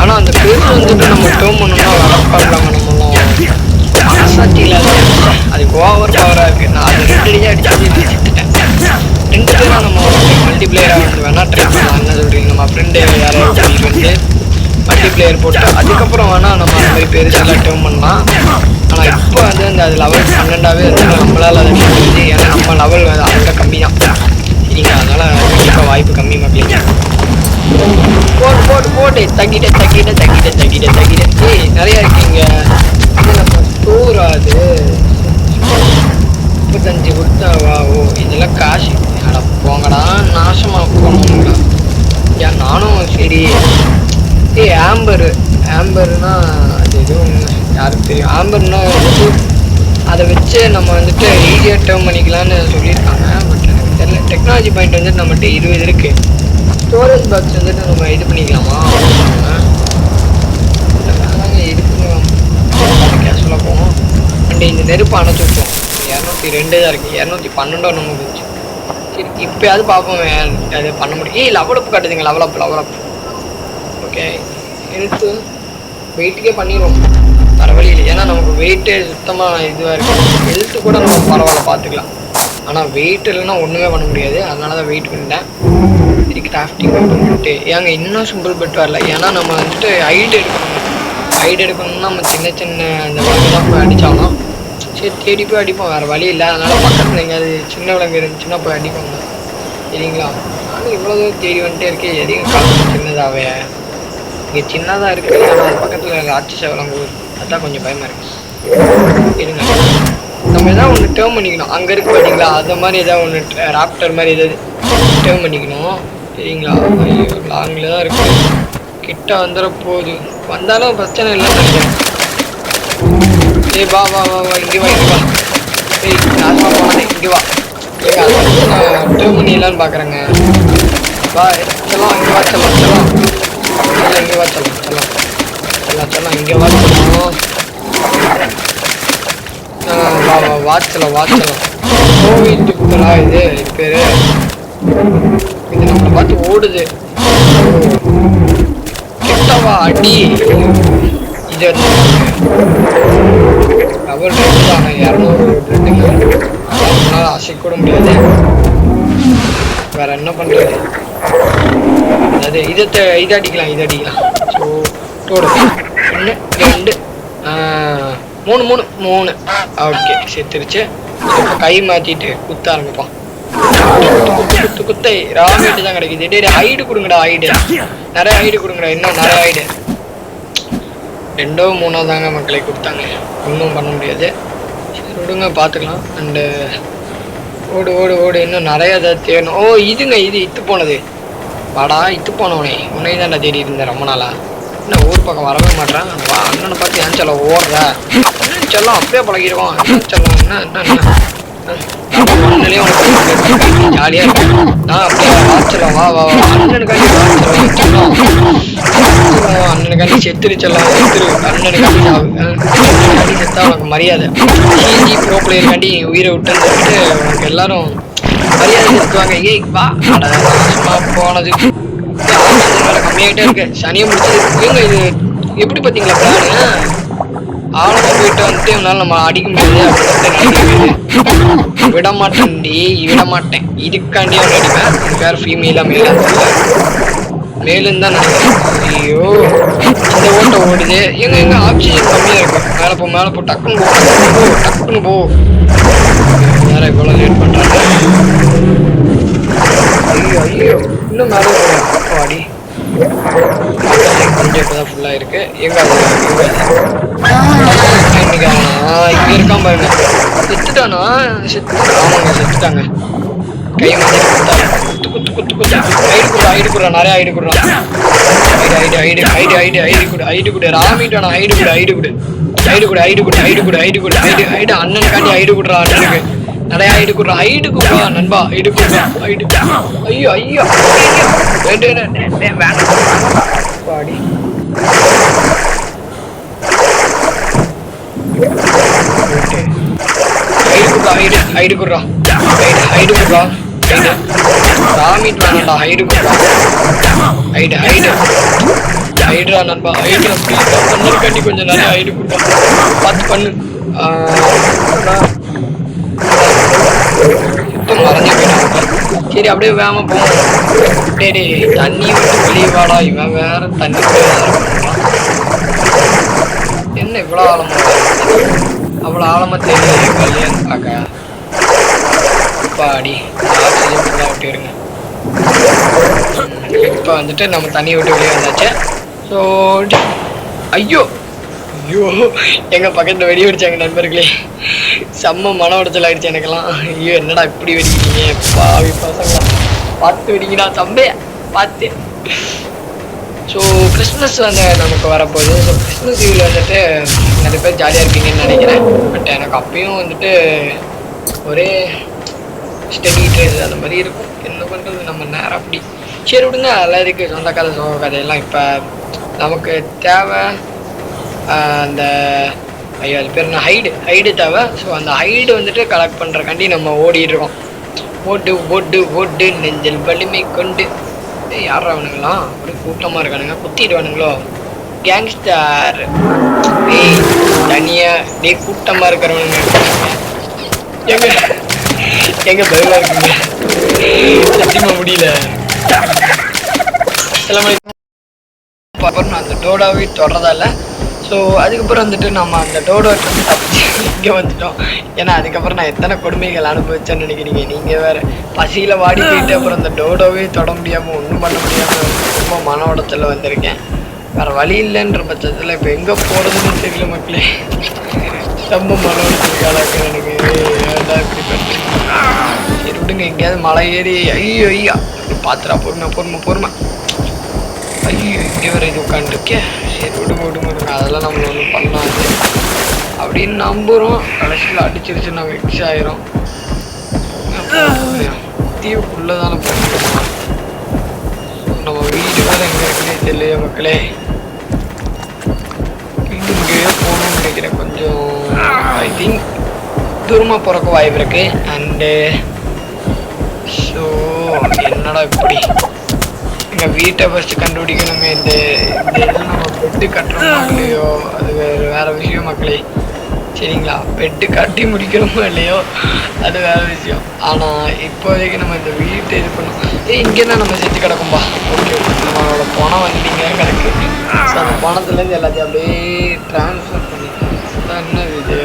Speaker 1: ஆனால் அந்த பேர் வந்துட்டு நம்ம டேர்ம் பண்ணோம்னா வரப்பாங்க. நம்மளும் மனசாட்சி இல்லாத அது ஓவர் பவராக இருக்குது. நான் அது 2 அடியாக அடிச்சு வச்சுட்டேன். 2 பேராக நம்ம மல்டிப்ளேயராக வந்து வேணால் ட்ரை பண்ணலாம். என்ன சொல்கிறீங்க? நம்ம ஃப்ரெண்டு யாரையாவது வந்து மல்டிப்ளேயர் போட்டு அதுக்கப்புறம் வேணால் நம்ம அந்த மாதிரி பெருசெல்லாம் டேர்ம் பண்ணலாம். ஆனால் இப்போ வந்து அது லெவல் 12ஆகவே இருந்தாலும் நம்மளால் அதை முடிஞ்சு. ஏன்னா நம்ம லெவல் அதோட கம்மி தான் சரிங்களா. அதனால் கண்டிப்பாக வாய்ப்பு கம்மி மக்கள். போட்டு தக்கிட்ட நிறையா இருக்கீங்க. இது நம்ம ஸ்டோர் ஆகுது 35 கொடுத்தாவா? ஓ இதெல்லாம் காசு. அட போங்கடா நாசமாக போகணுங்களா. ஏன் நானும் சரி. ஆம்பர்னா அது எதுவும் யாருக்கு தெரியும். ஆம்பர்னா வந்துட்டு அதை வச்சு நம்ம வந்துட்டு ஈஸியாக டேர்ம் பண்ணிக்கலான்னு சொல்லியிருக்காங்க. பட் எனக்கு தெரியல. டெக்னாலஜி பாயிண்ட் வந்துட்டு நம்மகிட்ட 20 இருக்குது. ஸ்டோரேஜ் பாக்ஸ் வந்துட்டு நம்ம இது பண்ணிக்கலாமா? வேணாங்க இதுக்கு கேஷுவலாக போவோம். அண்ட் இந்த நெருப்பு அணைச்சி விட்டோம். 202 தான் இருக்குது. 212 நம்ம போச்சு. சரி இப்போயாவது பார்ப்போம் அது பண்ண முடியும். லெவலப் காட்டுதுங்க. லெவலப் ஓகே ஹெல்த்து வெயிட்டுக்கே பண்ணிடுவோம். வர வழி இல்லை. ஏன்னா நமக்கு வெயிட்டே சுத்தமாக இதுவாக இருக்குது. ஹெல்த்து கூட நம்ம பரவாயில்ல பார்த்துக்கலாம். ஆனால் வெயிட் இல்லைன்னா ஒன்றுமே பண்ண முடியாது. அதனால தான் வெயிட் பண்ணிட்டேன். சரி கிராஃப்டிங் பண்ணிட்டு ஏங்க இன்னும் சிம்பிள் பெட் வரல. ஏன்னா நம்ம வந்துட்டு ஹைட் எடுக்கணும்னா நம்ம சின்ன அந்த விலங்கு தான் போய் அடித்தாலும் சரி தேடி போய் அடிப்போம். வேறு வழி இல்லை. அதனால் பக்கத்தில் எங்கேயாவது சின்ன விலங்கு இருந்துச்சுன்னா போய் அடிப்போங்க சரிங்களா. நானும் இவ்வளோ தூரம் தேடி வந்துட்டே இருக்கேன். எதையும் காலம் சின்னதாகவே இங்கே சின்னதாக இருக்குது. ஆனால் பக்கத்தில் ராட்சச விளங்கு அதான் கொஞ்சம் பயமாக இருக்குது. இருங்க, நம்ம எதாவது ஒன்று டேர்ம் பண்ணிக்கணும். அங்கே இருக்கு பார்த்தீங்களா, அந்த மாதிரி எதாவது ஒன்று ராப்டர் மாதிரி எதாவது டேர்ம் பண்ணிக்கணும். சரிங்களா? ஐயோ லாங்கில் தான் இருக்குது. கிட்ட வந்துட போகுது. வந்தாலும் பிரச்சனை இல்லைன்னு நினைக்கிறேன். ஏய் வா வா வா வா, இங்கே வா இங்கே வா. ஏய் நாசமாக போனேன், இங்கே வா. ஏங்க அதை வந்து நான் டேர்ம் பண்ணிடலான்னு பார்க்குறேங்க. வா செல்லாம், இங்கே வா செல்லாம் செல்லாம். இல்லை இங்கே வா செல்லாம் செல்லாம் செல்லாம் செல்லாம், இங்கே வா செல்லாம். வா வா வாட்சலாம் வாட்சலாம். கோவிட்டு புத்தரா இது பேர். இது நம்மளை பார்த்து ஓடுது. கிட்டவா அடி. இது டபுள் ரெண்டு தானே, 200 ரெண்டுங்க. அதனால அசைக்கூட முடியாது. வேற என்ன பண்றது? அதாவது இதை அடிக்கலாம், இதை அடிக்கலாம். ஸோ தோடு 1 2 3 3 ஓகே செத்துருச்சு. இப்போ கை மாற்றிட்டு குத்த ஆரம்பிப்பான். குத்தை ராமேட்டு தான் கிடைக்குது. டே ஹைடு கொடுங்கடா, ஹைடு நிறைய ஹைடு கொடுங்கடா. இன்னும் நிறைய ஹைடு 2 3 தாங்க மக்களை கொடுத்தாங்க. இன்னும் பண்ண முடியாது. சரி விடுங்க பார்த்துக்கலாம். அண்டு ஓடு ஓடு ஓடு, இன்னும் நிறைய ஏதாவது தேடணும். ஓ இதுங்க, இது இத்து போனது. வாடா இத்து போனவனே, உன்னை தான் நான் தேடி இருந்தேன் ரொம்ப நாளா. என்ன ஊர் பக்கம் வரவே மாட்டேன். வா அண்ணனை பார்த்து ஏன் சொல்ல ஓடுற? என்னன்னு சொல்லம் அப்படியே பழகிடுவான். என்ன சொல்லம் என்ன என்ன மண்ணிலேயே உனக்கு ஜாலியாக இருக்கும். நான் அப்படியே வாச்சலாம். வா வா வா அண்ணனுக்காண்டி வாச்சலாம் செல்லம். அண்ணனுக்காண்டி செத்துரு செல்லம், செத்துரு. அண்ணனுக்காண்டி அண்ணனுக்காண்டி செத்தா உனக்கு மரியாதை. சிஜி ப்ரோ பிளேயருக்காண்டி உயிரை விட்டுன்னு சொல்லிட்டு உனக்கு எல்லாரும் மரியாதை செலுத்துவாங்க. ஏய் வா சும்மா போனது கம்மியாகிட்டே இருக்கு. சனியை முடிச்சது. ஏங்க இது எப்படி பார்த்தீங்களா பிளானு? ஆழமாக போயிட்டு வந்துட்டு இவனால நம்ம அடிக்க முடியாது அப்படின்னு விட மாட்டேன்டி, விட மாட்டேன். இதுக்காண்டி அவன் அடிப்பேன். இது வேறு ஃபீமேலாக மேலாக மேலுன்னு தான் நினைக்கிறேன். ஐயோ இந்த ஓட்டை ஓடுது. எங்க ஆக்சிஜன் கம்மியாக இருக்கு. மேலே போ டக்குன்னு போ டக்குன்னு போ. வேற இவ்வளோ லேட் பண்ணுறாங்க. ஐயோ ஐயோ இன்னும் மேலே அடி. கொஞ்சம் இப்போதான் ஃபுல்லாக இருக்கு. எங்கே இங்கே இருக்கான் பாருங்க. செத்துட்டானா? ஆமாங்க செத்துட்டாங்க. கை மாதிரி குத்து குத்து குத்து குத்து. ஐடு குடுறா நிறைய ஐடு குடுறான். ஐடு குடு ராமிட்டானா. ஐடு அண்ணனுக்காண்டி ஐடு குடுறா. அண்ணனுக்கு நிறைய ஐடு குடுறா. ஐடு குடுறா நண்பா. ஐடு குடுறா. ஐடு ஐயோ ஐயோ வேணாம் பாடி. ஐடு குடுறா. ராமிட் வேணாண்டா. ஐடு குடுறா. ஐடுடா நண்பா. ஐடுடா ப்ளீஸ். அண்ணனுக்காண்டி கொஞ்சம் நிறைய ஐடு குடுறா. பார்த்து பண்ணு. மறைஞ்சு போயிட்டாங்க. சரி அப்படியே வேகமாக போவோம். டே தண்ணி விட்டு வெளியே வாடா. இவன் வேற தண்ணி என்ன இவ்வளோ ஆழமாக அவ்வளோ ஆழமாக தெரியல இல்லையான்னு பார்க்க. பாடி ஆக்சிஜன் ஃபுல்லாக விட்டுருங்க. இப்போ வந்துட்டு நம்ம தண்ணி விட்டு வெளியே வந்தாச்சு. ஸோ ஐயோ ஐயோ எங்கள் பக்கத்தில் வெடி வெடிச்சாங்க நண்பர்களே. செம்ம மன உடைச்சல் ஆகிடுச்சு எனக்கெல்லாம். ஐயோ என்னடா இப்படி வெடிக்கிறீங்க பாவி பசங்களா. பார்த்து வெடிங்கடா தம்பையா பார்த்து. ஸோ கிறிஸ்மஸ் வந்து நமக்கு வரப்போகுது. ஸோ கிறிஸ்மஸ் ஈவில் வந்துட்டு நிறைய பேர் ஜாலியாக இருப்பீங்கன்னு நினைக்கிறேன். பட் எனக்கு அப்பயும் வந்துட்டு ஒரே ஸ்டடி ட்ரெஸ் அந்த மாதிரி இருக்கும். என்ன பண்ணுறது நம்ம நேரம் அப்படி. சரி விடுங்க, எல்லாத்துக்கும் சொந்த கதை சோக கதையெல்லாம் இப்போ நமக்கு தேவை. அந்த ஐயோ அது பேர் என்ன ஹைடு தேவை. ஸோ அந்த ஹைடு வந்துட்டு கலெக்ட் பண்ணுறக்காண்டி நம்ம ஓடிட்டுருக்கோம். ஓட்டு நெஞ்சல் வலிமை கொண்டு. யாரா வேணுங்களாம் அப்படி கூட்டமாக இருக்கானுங்க. குத்திடுவானுங்களோ கேங்ஸ்டர். டேய் தனியாக கூட்டமாக இருக்கிறவனுங்க எங்க பயமா இருக்குங்க. சத்தியமா முடியல. அப்புறம் அந்த டோடாவே தொடரதா இல்லை. ஸோ ஸோ அதுக்கப்புறம் வந்துட்டு நம்ம அந்த டோடோட்டு தப்பிச்சு இங்கே வந்துட்டோம். ஏன்னா அதுக்கப்புறம் நான் எத்தனை கொடுமைகள் அனுபவிச்சேன்னு நினைக்கிறீங்க நீங்கள் வேறு. பசியில் வாடி போயிட்டு அப்புறம் அந்த டோடோவே தொட முடியாமல் ஒன்றும் பண்ண முடியாமல் ரொம்ப மன உடத்தில் வந்திருக்கேன். வேறு வழி இல்லைன்ற பட்சத்தில் இப்போ எங்கே போகிறதுன்னு தெரியல மக்களே. ரொம்ப மன உடத்துக்கு ஆளாக்கு எனக்கு ஏன்டா இப்படி பண்ணுறேன். சரி விடுங்க, எங்கேயாவது மலை ஏறி ஐயோ ஐயா பார்த்துடா பொறுமை. ஐயோ இங்கே வேறு இது உட்காந்துருக்கேன். சரி விடுங்க அதெல்லாம் நம்மள ஒன்றும் பண்ணாது அப்படின்னு நம்புகிறோம். கடைசியில் அடிச்சிருச்சு நம்ம எக்ஸ் ஆயிரும். தீவுக்குள்ளே தானே போகணும். நம்ம வீடு வேறு எங்கே இருக்குன்னே தெரியலையே மக்களே. இங்கே போகணும்னு நினைக்கிறேன். கொஞ்சம் ஐ திங்க் தூரமாக போகிறக்கு வாய்ப்பு இருக்குது. அண்டு ஸோ என்னடா இப்படி எங்கள் வீட்டை ஃபஸ்ட்டு கண்டுபிடிக்கணுமே. இந்த இதில் நம்ம பெட்டு கட்டுறோமோ இல்லையோ அது வேறு விஷயம் மக்களே. சரிங்களா, பெட்டு கட்டி முடிக்கணுமோ இல்லையோ அது வேறு விஷயம். ஆனால் இப்போதைக்கு நம்ம இந்த வீட்டை இது பண்ணோம். இங்கே தான் நம்ம செஞ்சு கிடக்கும்பா. ஓகே, நம்மளோட பணம் வந்தீங்க கிடக்கு. ஸோ அந்த பணத்துலேருந்து எல்லாத்தையும் அப்படியே ட்ரான்ஸ்ஃபர் பண்ணிக்கலாம். அதான் என்னது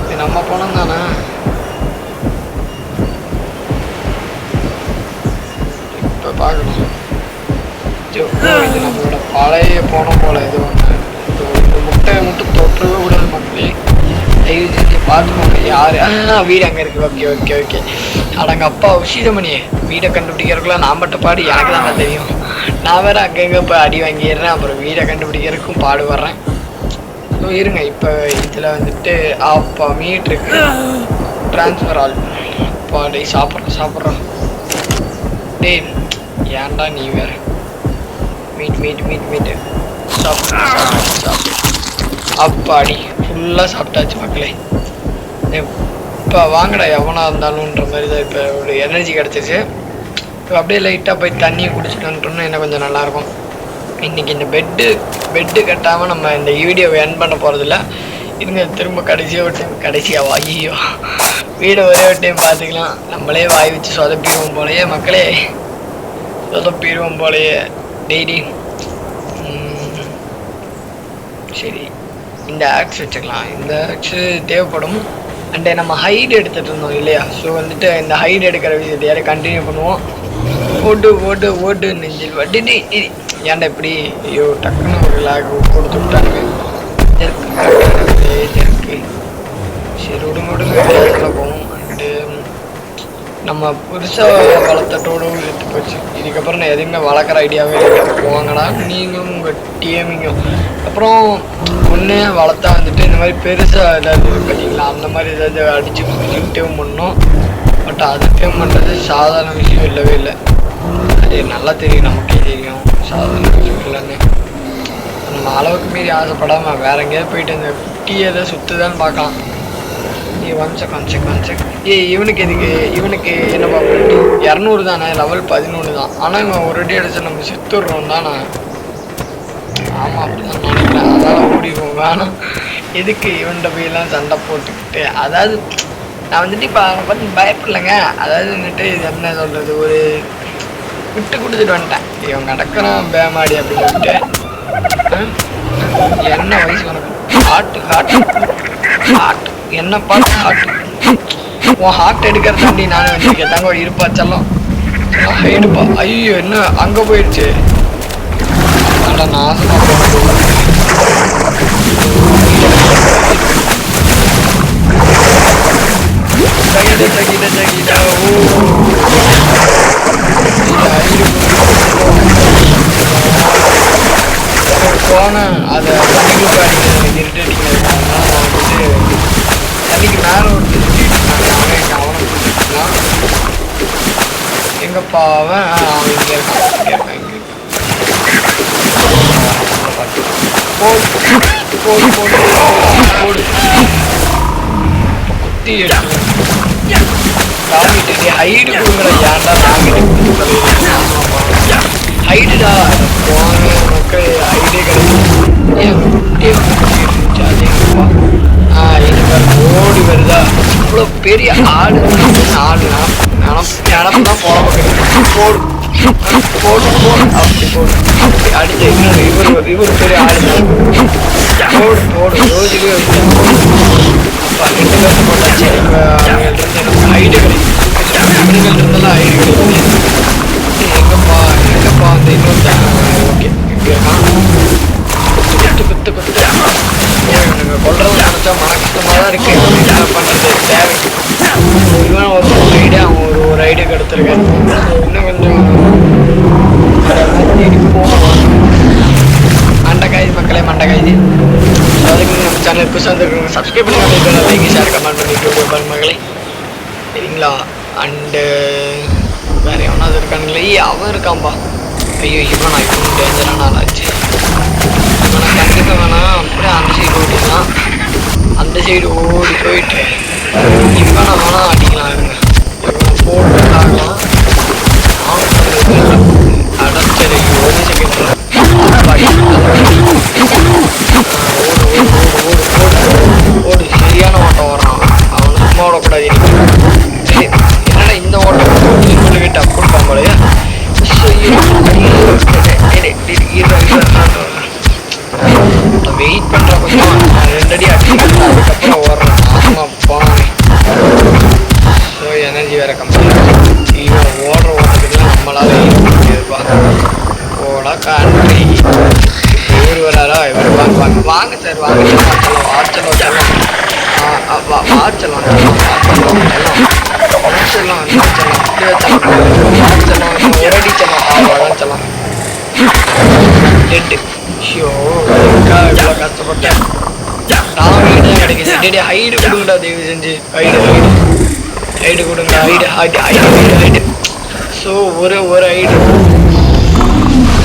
Speaker 1: இது நம்ம பணம் தானே. இப்போ பார்க்கணும். இது நம்மளோட பழைய போன போல இது ஒன்று. இந்த முட்டையை மட்டும் தொற்றவே கூடாது மக்களே. தயவு செஞ்சு பார்த்துக்கோங்க. யார் வீடு அங்கே இருக்குது. ஓகே அடங்க அப்பா உஷிதமணியே, வீடை கண்டுபிடிக்கிறதுக்குள்ள நான் பட்ட பாடு எனக்கு தானே தெரியும். நான் வேறு அங்கங்கே போய் அடி வாங்கிடுறேன். அப்புறம் வீடை கண்டுபிடிக்கிறதுக்கும் பாடுபடுறேன். ஸோ இருங்க, இப்போ இதில் வந்துட்டு அப்பா மீட் இருக்கு. ட்ரான்ஸ்ஃபர் ஆல் அப்பா டே சாப்பிட்றோம். டே ஏன்டா நீ வேறு மீட் சாப்பிட்டு அப்பாடி ஃபுல்லாக சாப்பிட்டாச்சு மக்களே. இப்போ வாங்கடா எவனாக இருந்தாலும்ன்ற மாதிரி தான் இப்போ ஒரு எனர்ஜி கிடச்சிச்சு. இப்போ அப்படியே லைட்டாக போய் தண்ணியை குடிச்சிட்டு வந்துட்டோம்னா இன்னும் கொஞ்சம் நல்லாயிருக்கும். இன்றைக்கி இந்த பெட்டு கட்டாமல் நம்ம இந்த வீடியோவை என் பண்ண போகிறதில்ல. இருங்க திரும்ப கடைசியாக வாங்கியோ வீடை ஒரே ஒரு டைம் பார்த்துக்கலாம். நம்மளே வாய் வச்சு சொதப்பிடுவோம் போலையே மக்களே, சொதப்பிடுவோம் போலையே டெய்லி. சரி இந்த ஆக்ஸ் வச்சுக்கலாம். இந்த ஆக்ஸு தேவைப்படும். அண்டே நம்ம ஹைடு எடுத்துகிட்டு இருந்தோம் இல்லையா. ஸோ வந்துட்டு இந்த ஹைடு எடுக்கிற விஷயத்தை கண்டினியூ பண்ணுவோம். ஓட்டு நெஞ்சில் வட்டி ஏன்டா இப்படி ஐயோ டக்குன்னு ஒரு லாக் கொடுத்து விட்டாங்க. ஜெர்க்கு சரி விடுங்க போவோம். அண்டு நம்ம புதுசாக வளர்த்தட்டோடும் எடுத்து போச்சு. இதுக்கப்புறம் நான் எதுவுமே வளர்க்குற ஐடியாவே இல்லை. போவாங்கடா நீங்களும் உங்கள் டிஎம்மிங்கும். அப்புறம் ஒன்று வளர்த்தா வந்துட்டு இந்த மாதிரி பெருசாக ஏதாவது பார்த்தீங்களா அந்த மாதிரி ஏதாவது அடித்து டேம் பண்ணோம். பட் அது டேம் பண்ணுறது சாதாரண விஷயம் இல்லவே இல்லை. அது நல்லா தெரியும், நமக்கே தெரியும் சாதாரண விஷயம் இல்லைன்னு. நம்ம அளவுக்கு மீறி ஆசைப்படாமல் வேற எங்கேயாவது போயிட்டு அந்த குட்டியை எதாவது சுற்றுதான்னு பார்க்கலாம். ஒன் செக் இவனுக்கு எதுக்கு? இவனுக்கு என்னப்பா 200 தானே, லெவல் 11 தான். ஆனால் இவன் ஒரு அடி அடிச்சு நம்ம செத்துடுறோம் தானே. ஆமாம் அப்படிதான் நினைக்கிறேன். அதனால் ஓடிடுவோம். வேணாம் எதுக்கு இவன்கிட்ட போயெல்லாம் சண்டை போட்டுக்கிட்டு. அதாவது நான் வந்துட்டு இப்போ அவனை பற்றி பயப்படலைங்க. அதாவது வந்துட்டு இது என்ன சொல்கிறது, ஒரு விட்டு கொடுத்துட்டு வந்துட்டேன். இவன் கிடக்கிறான் பேமாடி அப்படின்னு சொல்லிட்டு. என்ன வயசு உனக்கு? ஹார்ட் என்ன பார்த்து ஹார்ட் உன் ஹார்ட் எடுக்கிறதாண்டி நானும் வச்சிருக்கேன். தாங்க இருப்பாச்செல்லாம் எடுப்பா. ஐயோ என்ன அங்கே போயிடுச்சு. நல்லா நாசமா போன அதை தண்ணிக்கு அடிக்கிறது இருட்டடிக்கிறது. வந்துட்டு தண்ணிக்கு மேலே ஒரு கவனம் கொடுத்துக்கலாம். எங்கப்பா அவன் இங்கே இருக்கான். போடு குத்தி எடுத்து காமிட்டு ஹைடு கொடுக்குற. ஏன்டா ஹைடுடா போன மக்கள் ஹைடே கிடையாது. ஓடி வருதா இவ்வளோ பெரிய ஆடு. 4 நினப்பு தான் போட போடு போடு போடு அப்படி போடு அப்படி அடிச்சு இன்னொரு இவர் பெரிய ஆளு போடு போடு யோசிக்கவே வச்சேன். அப்பா 2 பேர்த்த போட்டாச்சு. இப்போ அவங்கள்ட்ட இருந்து எனக்கு ஐடி கிடைக்கும். இவங்கள்ட்ட இருந்தெல்லாம் ஐடி கிடைக்கும். எங்கப்பா அந்த இன்னொருத்தன் ஓகே இப்படி இருக்கான். குத்து எனக்கு கொள்றவங்க நினச்சா மன கஷ்டமாக தான் இருக்கு. என்ன பண்ணுறது தேவை. இவன் ஒரு ஐடியா அவன் ஒரு ஐடியா எடுத்துருக்கேன். இன்னும் கொஞ்சம் தேடி போகணும். மண்டக்காய்தி மக்களே மண்டக்காய்தி. அதுக்கு நம்ம சேனல் புதுசாக வந்துருக்கோங்க. சப்ஸ்கிரைப் பண்ணி லைக் ஷேர் கமெண்ட் பண்ணிட்டு பாருங்க மகளே சரிங்களா. அண்டு வேற எவனாவது இருக்கானுங்களே அவன் இருக்கான்பா. ஐயோ இவனா இவன் டேஞ்சரான ஆளாச்சு. இவனை கண்டிப்பாக வேணாம். அப்படியே அந்த சைடு ஓடிக்கலாம். அந்த சைடு ஓடி போயிட்டு இவனை வேணா அடிக்கலாம். இருங்க இவனை போட்டு ஆகலாம். அடச்சரி ஒரு செகண்ட் ஓடு சரியான ஓட்டம் வர்றான். அவனை சும்மா விடக்கூடாது. சரி என்னடா இந்த ஓட்டம் சொல்லிக்கிட்டு அப்படி போகலையா வெயிட் பண்ற கொஞ்சம் 2 அடி அடிச்சுக்கிட்டு அதுக்கப்புறம் ஓடுறேன். ஆமா போனேன். ஸோ எனர்ஜி வேற கம்மி. இவன் ஓடுற ஓட்டத்துக்குலாம் நம்மளால முடியாதுப்பா. போடா காண்டி இவர் வராரா இவர் வாங்க வாங்க சார் வாங்க வாச்சலாம் வாச்சலாம் வாச்சலாம் இவ்வளோ கஷ்டப்பட்டேன். நான் வீடு தான் கிடைக்குது. ஹைடு கொடுங்கடா தயவு செஞ்சு ஹைடு கொடுங்க. ஹைடு ஸோ ஒரு ஹைடு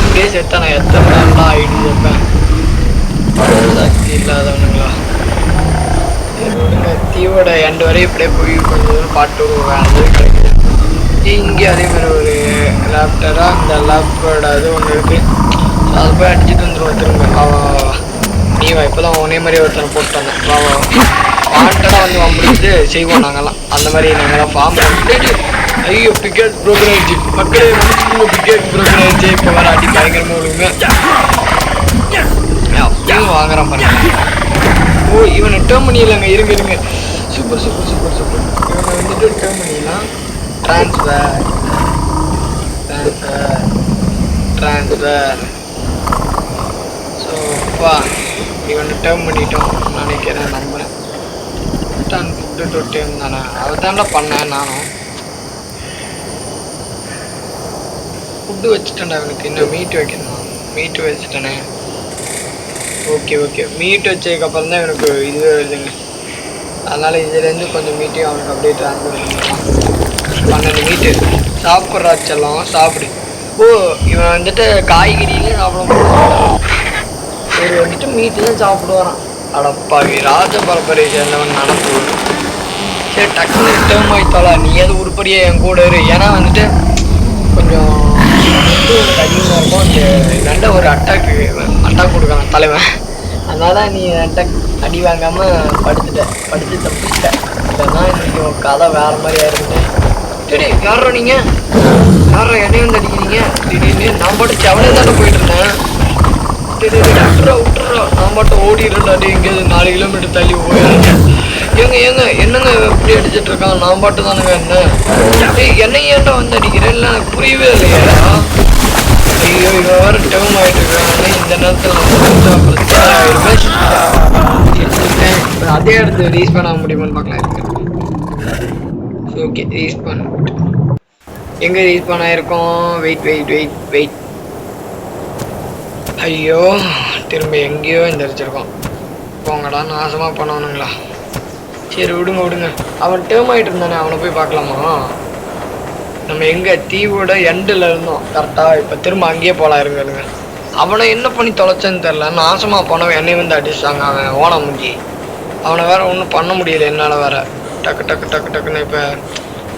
Speaker 1: அப்படியே சேர்த்தா நான் எத்தனை நாள் ஹைடு சேர்ப்பேன். சக்தி இல்லாதவனுங்களா தீவோட எண்டு வரையும் இப்படியே போய் கொஞ்சம் தூரம் பாட்டு வருவேன். அது கிடைக்குது. இங்கே அதே மாதிரி ஒரு லேப்டராக இந்த லேப்போட அது ஒன்று இருக்குது. அது போய் அடிச்சுட்டு வந்துடுவோம் திரும்ப. நீவா இப்போ தான் ஒரே மாதிரி ஒருத்தனை போட்டு வந்தேன். வாண்டடாக வந்து வம்பிடிச்சு செய்வோம் நாங்கள்லாம். அந்த மாதிரி நாங்கள்லாம் ஃபார்ம் பண்ணிட்டு ஐயோ பிக்கெட் ப்ரோக்கர் ஆயிடுச்சு மக்களே. பிக்கெட் ப்ரோக்கர் ஆயிடுச்சு. இப்போ வேறு அடி பயங்கரமாக விடுங்க. அப்படியும் வாங்குறான் பாருங்க. ஓ இவனை டேர்ம் பண்ணிடலாங்க. இருங்க சூப்பர். இவனை வந்துட்டு டேர்ம் பண்ணிடலாம். ட்ரான்ஸ்ஃபர் ஸோ அப்பா இவனை டேர்ம் பண்ணிட்டோம் நினைக்கிறேன். நம்புறேன் ஃபுட்டு டு டைம் தானே அதுதான்டா பண்ணேன். நானும் ஃபுட்டு வச்சுட்டேன்டா. அவனுக்கு இன்னும் மீட் வைக்கணும். மீட்டு வச்சுட்டேனே. ஓகே மீட் வச்சதுக்கப்புறம் தான் எனக்கு இதுவே வருதுங்க. அதனால் இதுலேருந்து கொஞ்சம் மீட்டையும் அவனுக்கு அப்படியே ட்ரான்ஸ்ஃபர் பண்ணிடலாம். 12 மீட்டு சாப்பிட்றாச்செல்லாம் சாப்பிடு. ஓ இவன் வந்துட்டு காய்கறியிலையும் சாப்பிட போடுவான். ஒரு வந்துட்டு மீட்டு தான் சாப்பிடுவாரான். அடப்பாவி ராஜ பரம்பரை சேர்ந்தவன் நடப்பு. சரி டக்குனு டேர்ம் ஆயிட்டாளா நீ அது உருப்படியாக என் கூட இரு. ஏன்னா வந்துட்டு கொஞ்சம் எனக்கு அதிகமாக இருக்கும். அந்த நல்ல ஒரு அட்டாக் கொடுக்கலாம் தலைவன். அதனால நீ அடி வாங்காமல் படித்து தப்பிச்சிட்ட. இல்லைன்னா இன்னைக்கு கதை வேறு மாதிரி ஆயிருக்குது. சரி யாரோ நீங்கள் யாரோ என்னையும் வந்து அடிக்கிறீங்க திடீர்னு. நான் பாட்டு செவனே தானே போயிட்டு இருந்தேன். விட்டுறா நான் பாட்டு ஓடிடுறேன். அடி எங்கேயாவது 4 கிலோமீட்டர் தள்ளி போயிடுறேன். என்னங்க எப்படி அடிச்சிட்டு இருக்கான். நான் பாட்டு தானுங்க என்னை ஏன்டா வந்து அடிக்கிறேன். இல்லை எனக்கு புரியவே இல்லையா. ஐயோ இவன் வேறு டேர்ம் ஆகிட்டு இருக்காங்க. இந்த நேரத்தில் அதே இடத்துல ரீஸ் பண்ண முடியுமான்னு பார்க்கலாம். ஓகே ரீஸ் பண்ண எங்கே ரீஸ் பண்ண ஆயிருக்கோம். வெயிட் ஐயோ திரும்ப எங்கேயோ எந்திரிச்சிருக்கோம். போங்கடா நாசமாக பண்ணணுங்களா. சரி விடுங்க. அவன் டேர்ம் ஆகிட்டு இருந்தானே அவனை போய் பார்க்கலாமா. நம்ம எங்கே தீவோட எண்டில் இருந்தோம் கரெக்டாக. இப்போ திரும்ப அங்கேயே போகலாம். இருங்க அவனை என்ன பண்ணி தொலைச்சேன்னு தெரில. நாசமாக போனவன் என்னை வந்து அடிச்சிட்டாங்க. அவன் ஓன முடிஞ்சு அவனை வேற ஒன்றும் பண்ண முடியல என்னால் வேற. டக்குன்னு இப்போ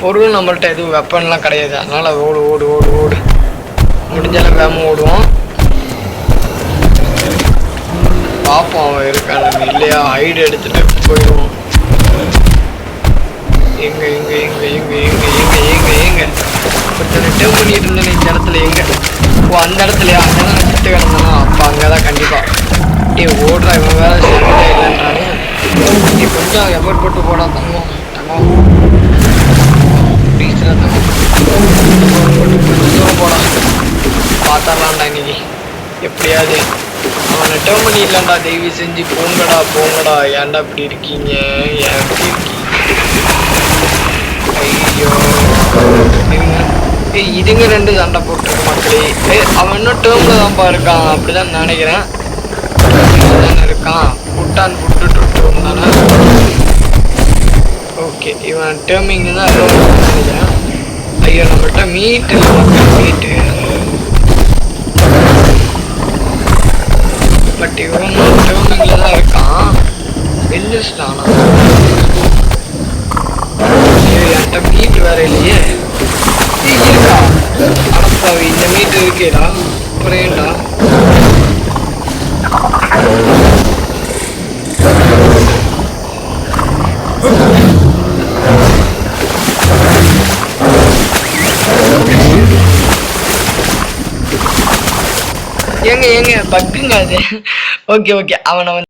Speaker 1: பொருள் நம்மள்ட்ட எதுவும் வெப்பன்லாம் கிடையாது. அதனால் ஓடு முடிஞ்சாலும் வேகமாக ஓடுவோம். பார்ப்போம் அவன் இருக்கான்னு. இல்லையா ஹைடு எடுத்துட்டு போயிடுவோம். எங்க ஒருத்தனை டேர்ம் பண்ணிட்டு இருந்தேன் இந்த இடத்துல. எங்க ஓ அந்த இடத்துலயா? அங்கதான் நான் செத்து கிடந்தேனா? அப்போ அங்கதான் கண்டிப்பா. டே ஓடுறா இவன் வேற சேர்ந்தே இல்லைன்றானே. நீ கொஞ்சம் எஃபர்ட் போட்டு போடா தங்கம் தங்கம் ப்ளீஸ்ரா தங்கம். கொஞ்சம் தூரம் போடா பார்த்துடலாம்டா இன்னைக்கு எப்படியாவது. அவனை டேர்ம் பண்ணிடலாம்டா தயவு செஞ்சு. போங்கடா போங்கடா. ஏன்டா இப்படி இருக்கீங்க? ஏன் இப்படி இருக்கீங்க? ஐயோ இதுங்க ரெண்டு சண்டை போட்டுருக்கு மக்களே. அவன் இன்னும் டேர்ம்ல தான்ப்பா இருக்கான் அப்படிதான் நினைக்கிறேன். இருக்கான் புட்டான் புட்டு டேர்ம் தானே. ஓகே இவன் டேர்மிங் தான் நினைக்கிறேன். ஐயோ நம்மகிட்ட மீட் இல்லை மக்கள் மீட்டு. பட் இவன் டேர்மிங்ல தான் இருக்கான். வெல்லிஸ்டானா என்கிட்ட மீட் வேற இல்லையே. இருக்கா அடப்பாவி இந்த மீட் இருக்கேடா. புரியண்டா ஏங்க ஏங்க பக்குங்க அது. ஓகே ஓகே அவனை வந்து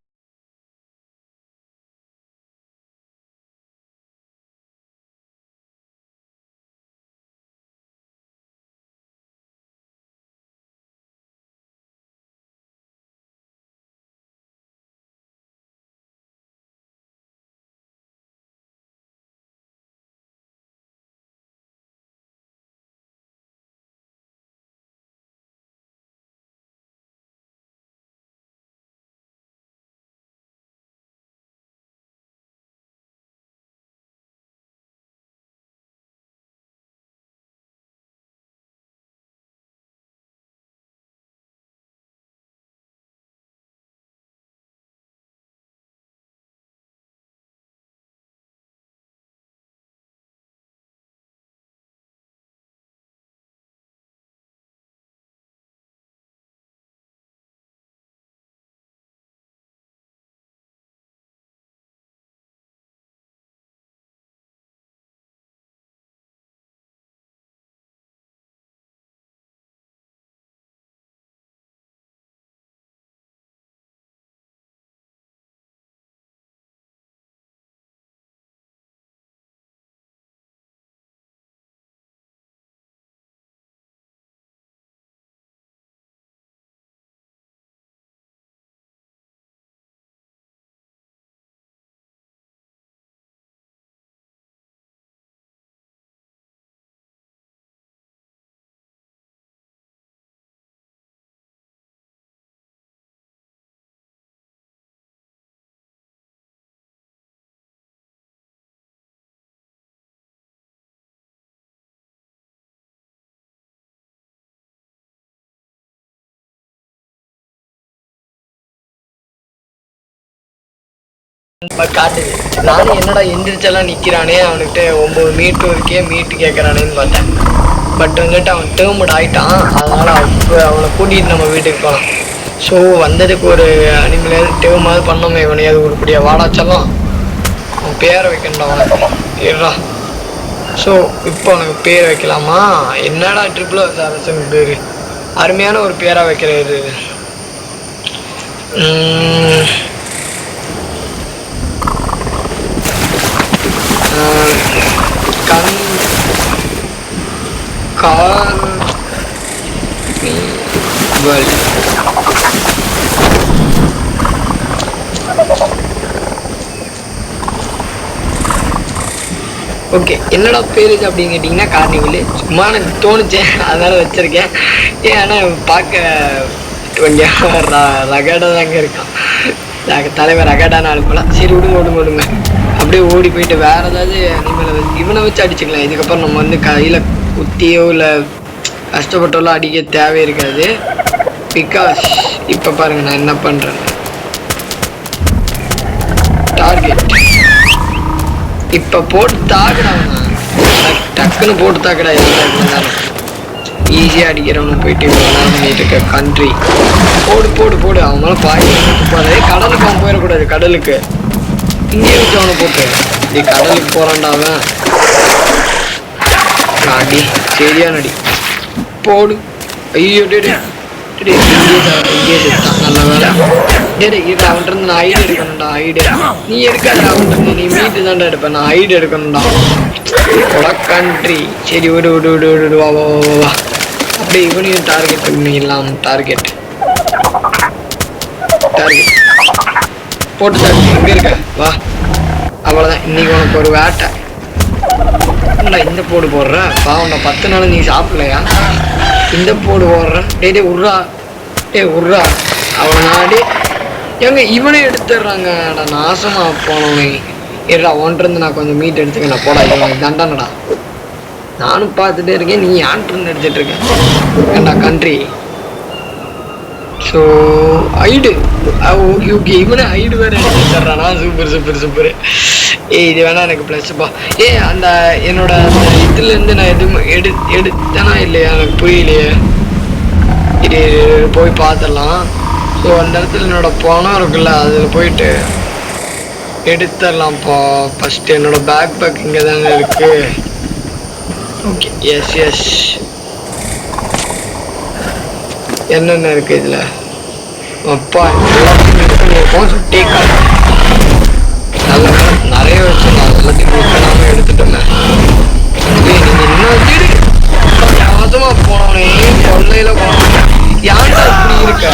Speaker 1: காட்டுது. நானும் என்னடா எந்திரிச்செல்லாம் நிற்கிறானே அவனுக்கிட்ட 9 மீட்டு இருக்கே மீட்டு கேட்குறானேன்னு பார்த்தேன். பட் வந்துட்டு அவன் டேர்ம்டு ஆகிட்டான். அதனால் அப்போ அவனை கூட்டிகிட்டு நம்ம வீட்டுக்கு போகலாம். ஸோ வந்ததுக்கு ஒரு அனிமலையாவது டேர்மாவது பண்ணோமே இவனையாவது உருப்படியாக வாடாச்செல்லாம். அவன் பேரை வைக்கணும்டா அவனுக்கு ஏறா. ஸோ இப்போ அவனுக்கு பேர் வைக்கலாமா? என்னடா ட்ரிபிள் அரசன் பேர் அருமையான ஒரு பேராக வைக்கிறாரு. ஓகே என்னடா பேரு அப்படின்னு கேட்டிங்கன்னா கார்னிவல். சும்மா எனக்கு தோணுச்சேன் அதனால வச்சிருக்கேன். ஏன்னா பார்க்க கொஞ்சம் ரகடாக தாங்க இருக்கான். தலைவர் ரகடான ஆள் போல. சரி விடுங்க விடுங்க விடுங்க அப்படியே ஓடி போயிட்டு வேற ஏதாவது அனிமலை இவனை வச்சு அடிச்சுக்கலாம். இதுக்கப்புறம் நம்ம வந்து கையில் குத்தியோ இல்லை கஷ்டப்பட்டோலாம் அடிக்க தேவை இருக்காது. பிகாஸ் இப்போ பாருங்க நான் என்ன பண்ணுறேன். டார்கெட் இப்போ போட்டு தாக்குறாங்க. டக்குன்னு போட்டு தாக்கடா. எல்லாம் ஈஸியாக அடிக்கிறவனு போயிட்டு பண்ணிட்டு இருக்க கண்ட்ரி போடு போடு போடு. அவனால போகாது. கடலுக்கு அவன் போயிடக்கூடாது. கடலுக்கு இங்கே வச்சு அவனை போட்டு நீ கடலுக்கு போகிறான்டா அவன். அடி சரியான அடி போடு. ஐயோ டே இங்கே செத்தான். நல்ல வேலை. டே அவன்கிட்ட இருந்து நான் ஐடு எடுக்கணும்டா. ஐடு நீ எடுக்காத. அவன்கிட்ட இருந்து நீ மீட்டு தான்டா எடுப்பேன். நான் ஐடு எடுக்கணும்டா. கண்ட்ரி சரி விடு விடு விடு விடு வா வா வா வா. அப்படியே இவனையும் டார்கெட் பண்ணிடலாம். டார்கெட் போட்டு சார் எங்கே இருக்க வா. அவ்வளோதான் இன்னைக்கு உனக்கு ஒரு வேட்டை. என்னடா இந்த போடு போடுற பாவண்டா 10 நாள் நீ சாப்பிடலையா? இந்த போடு போடுற டே உர்றா உர்றா. அவனை நாடி எங்க இவனே எடுத்துடுறாங்கடா. நாசமா போனவனே. ஏடா ஒன்றிருந்து நான் கொஞ்சம் மீட் எடுத்துக்கேன். போடா இவன் தண்டானடா. நானும் பார்த்துட்டே இருக்கேன். நீ ஆன்ட்ருந்து எடுத்துட்டு இருக்கேன். ஏண்டா கண்ட்ரி. ஸோ ஐடு ஓகே இவனே ஐடு வேறு எடுத்துடுறானா. Super super super. இது வேணா எனக்கு ப்ளஸ்ப்பா. அந்த என்னோட அந்த இதுலேருந்து நான் எதுவும் எடுத்தேனா இல்லையா எனக்கு புரியலையே. இது போய் பார்த்துடலாம். ஸோ அந்த இடத்துல என்னோட பணம் இருக்குல்ல அதில் போயிட்டு எடுத்துடலாம்ப்பா. ஃபஸ்ட்டு என்னோட பேக் இங்கே தானே இருக்கு. ஓகே எஸ் என்னென்ன இருக்கு இதில்? அப்பா எல்லாத்தையும் டேக் நல்ல நிறைய வச்சு நான் எல்லாத்தையும் பண்ணாமல் எடுத்துட்டேன். யாதமாக போனவனே கொள்ளையில் போனவனே யார்டா இப்படி இருக்க?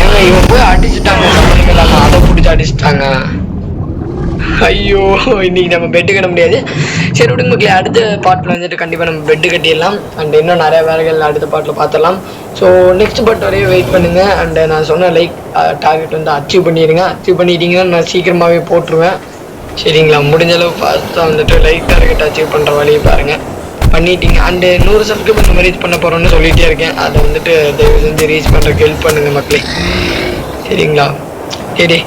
Speaker 1: ஏங்க இவன் போய் அடிச்சுட்டாங்க. சம்பளம் இல்லாமல் அதை பிடிச்சி அடிச்சுட்டாங்க. ஐயோ இன்னைக்கு நம்ம பெட்டு கட்ட முடியாது. சரி விடுங்க மக்களே. அடுத்த பாட்டில் வந்துட்டு கண்டிப்பாக நம்ம பெட்டு கட்டிடலாம். அண்ட் இன்னும் நிறைய வேலைகள் அடுத்த பாட்டில் பார்த்துடலாம். ஸோ நெக்ஸ்ட் பார்ட் வரையும் வெயிட் பண்ணுங்க. அண்ட் நான் சொன்ன லைக் டார்கெட் வந்து அச்சீவ் பண்ணிடுங்க. அச்சீவ் பண்ணிட்டீங்கன்னா நான் சீக்கிரமாகவே போட்டுருவேன். சரிங்களா? முடிஞ்ச அளவு ஃபாஸ்ட்டாக வந்துட்டு லைக் டார்கெட் அச்சீவ் பண்ணுற வழியை பாருங்கள். பண்ணிட்டீங்க. அண்டு 100 சப்ஸ்கிரைபர் நம்ம ரீச் பண்ண போகிறோன்னு சொல்லிகிட்டே இருக்கேன். அதை வந்துட்டு தயவு செஞ்சு ரீச் பண்ணுறதுக்கு ஹெல்ப் பண்ணுங்கள் மக்களே. சரிங்களா? சரி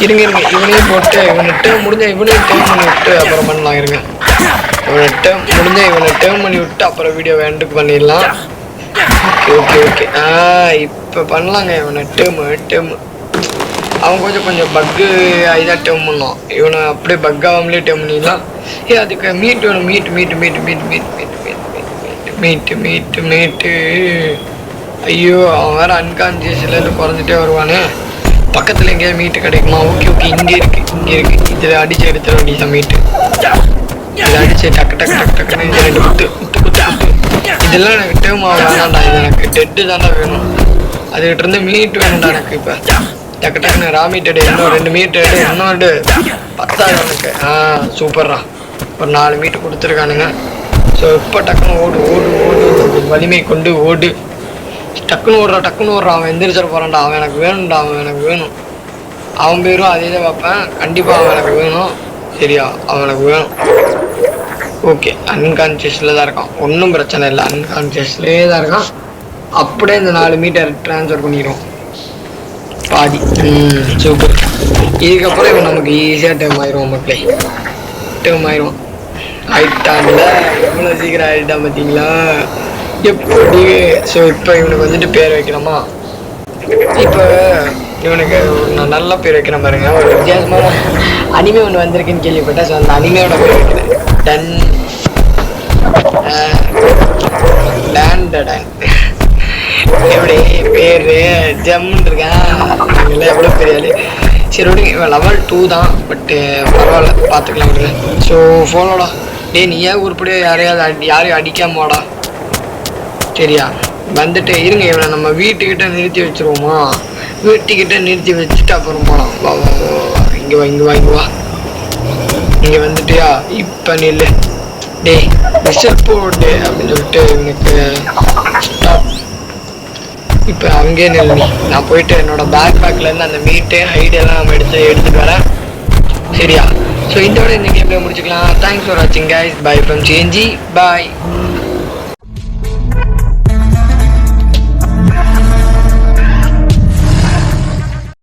Speaker 1: இருங்க இவனையும் போட்டு இவனை முடிஞ்ச இவனையும் டேர்ம் பண்ணி விட்டு அப்புறம் பண்ணலாம். இருங்க இவனை டேர்ம் பண்ணி விட்டு அப்புறம் வீடியோ வேண்டுக்கு பண்ணிடலாம். ஓகே இப்போ பண்ணலாங்க. இவனை டேர்ம் அவன் கொஞ்சம் பக்கு இதாக டேர்ம் பண்ணலாம். இவனை அப்படியே பக்காவாமலே டேர்ம் பண்ணிடலாம். அதுக்கு மீட் வேணும். மீட்டு ஐயோ அவன் வேறு அன்கான்சியஸ்லேருந்து குறைஞ்சிட்டே வருவானே. பக்கத்தில் எங்கேயாவது மீட்டு கிடைக்குமா? ஓகே இங்கே இருக்கு. இதில் அடித்து எடுத்துட வேண்டியதான் மீட்டு. இதில் அடித்து டக்குன்னு இந்த 2 குத்து இதெல்லாம் எனக்கு டேர்ம் வேணாண்டா. இது எனக்கு டெட்டு தாண்டா வேணும். அதுக்கிட்ட இருந்து மீட் வேணும்டா எனக்கு. இப்போ டக்குன்னு ரா மீட் எடு. இன்னும் 2 மீட் எடு. இன்னும் 10 எனக்கு. சூப்பர்ரா. ஒரு 4 மீட்டு கொடுத்துருக்கானுங்க. ஸோ இப்போ டக்குன்னு ஓடு வலிமை கொண்டு ஓடு. டக்குன்னு ஓடுறான். அவன் எந்திரிச்சிட போகிறான்டா. அவன் எனக்கு வேணும். அவன் பேரும் அதே தான் வைப்பேன். கண்டிப்பாக அவன் எனக்கு வேணும். சரியா? அவன் எனக்கு வேணும். ஓகே அன்கான்சியஸில் தான் இருக்கான். ஒன்றும் பிரச்சனை இல்லை. அன்கான்சியஸ்லேயே தான் இருக்கான். அப்படியே இந்த 4 மீட்டர் ட்ரான்ஸ்ஃபர் பண்ணிடுவோம் பாதி. சூப்பர். இதுக்கப்புறம் இவன் நமக்கு ஈஸியாக டேர்ம் ஆயிடுவோம் மக்களே. ஆயிட்டான்ல. எவ்வளோ சீக்கிரம் ஆகிட்டான் பார்த்தீங்களா எப்படி? ஸோ இப்போ இவனுக்கு வந்துட்டு பேர் வைக்கணுமா? இப்போ இவனுக்கு நான் நல்ல பேர் வைக்கிற பாருங்க. ஒரு வித்தியாசமான அனிமே ஒன்று வந்திருக்குன்னு கேள்விப்பட்டேன். ஸோ அந்த அனிமையோட பேர் வைக்கிறேன். எப்படி பேர் ஜம்முன்னு இருக்கேன். எவ்வளோ பெரிய ஆளு. சரி விடுங்க. இவன் லெவல் 2 தான். பட்டு பரவாயில்ல பார்த்துக்கலாம் விடுங்க. ஸோ ஃபோனோடா நீயே உருப்படியாக யாரையும் அடிக்காமடா. சரியா? வந்துட்டு இருங்க. இவனை நம்ம வீட்டுக்கிட்ட நிறுத்தி வச்சுருவோமா? வீட்டுக்கிட்ட நிறுத்தி வச்சுட்டு அப்புறம் போகலாம். வா இங்கே வா. இங்கே வந்துட்டியா? இப்போ நில்லு. விசில் போடு அப்படின்னு சொல்லிட்டு இவனுக்கு ஸ்டாப். இப்போ அங்கேயே நில்லு. நான் போயிட்டு என்னோட பேக்லேருந்து அந்த மீட்டு ஹைடெல்லாம் நம்ம எடுத்துகிட்டு வரேன். சரியா? ஸோ இந்த விட இந்த கேமில் முடிச்சுக்கலாம். தேங்க்ஸ் ஃபார் வாட்சிங் guys. By from CNG. Bye.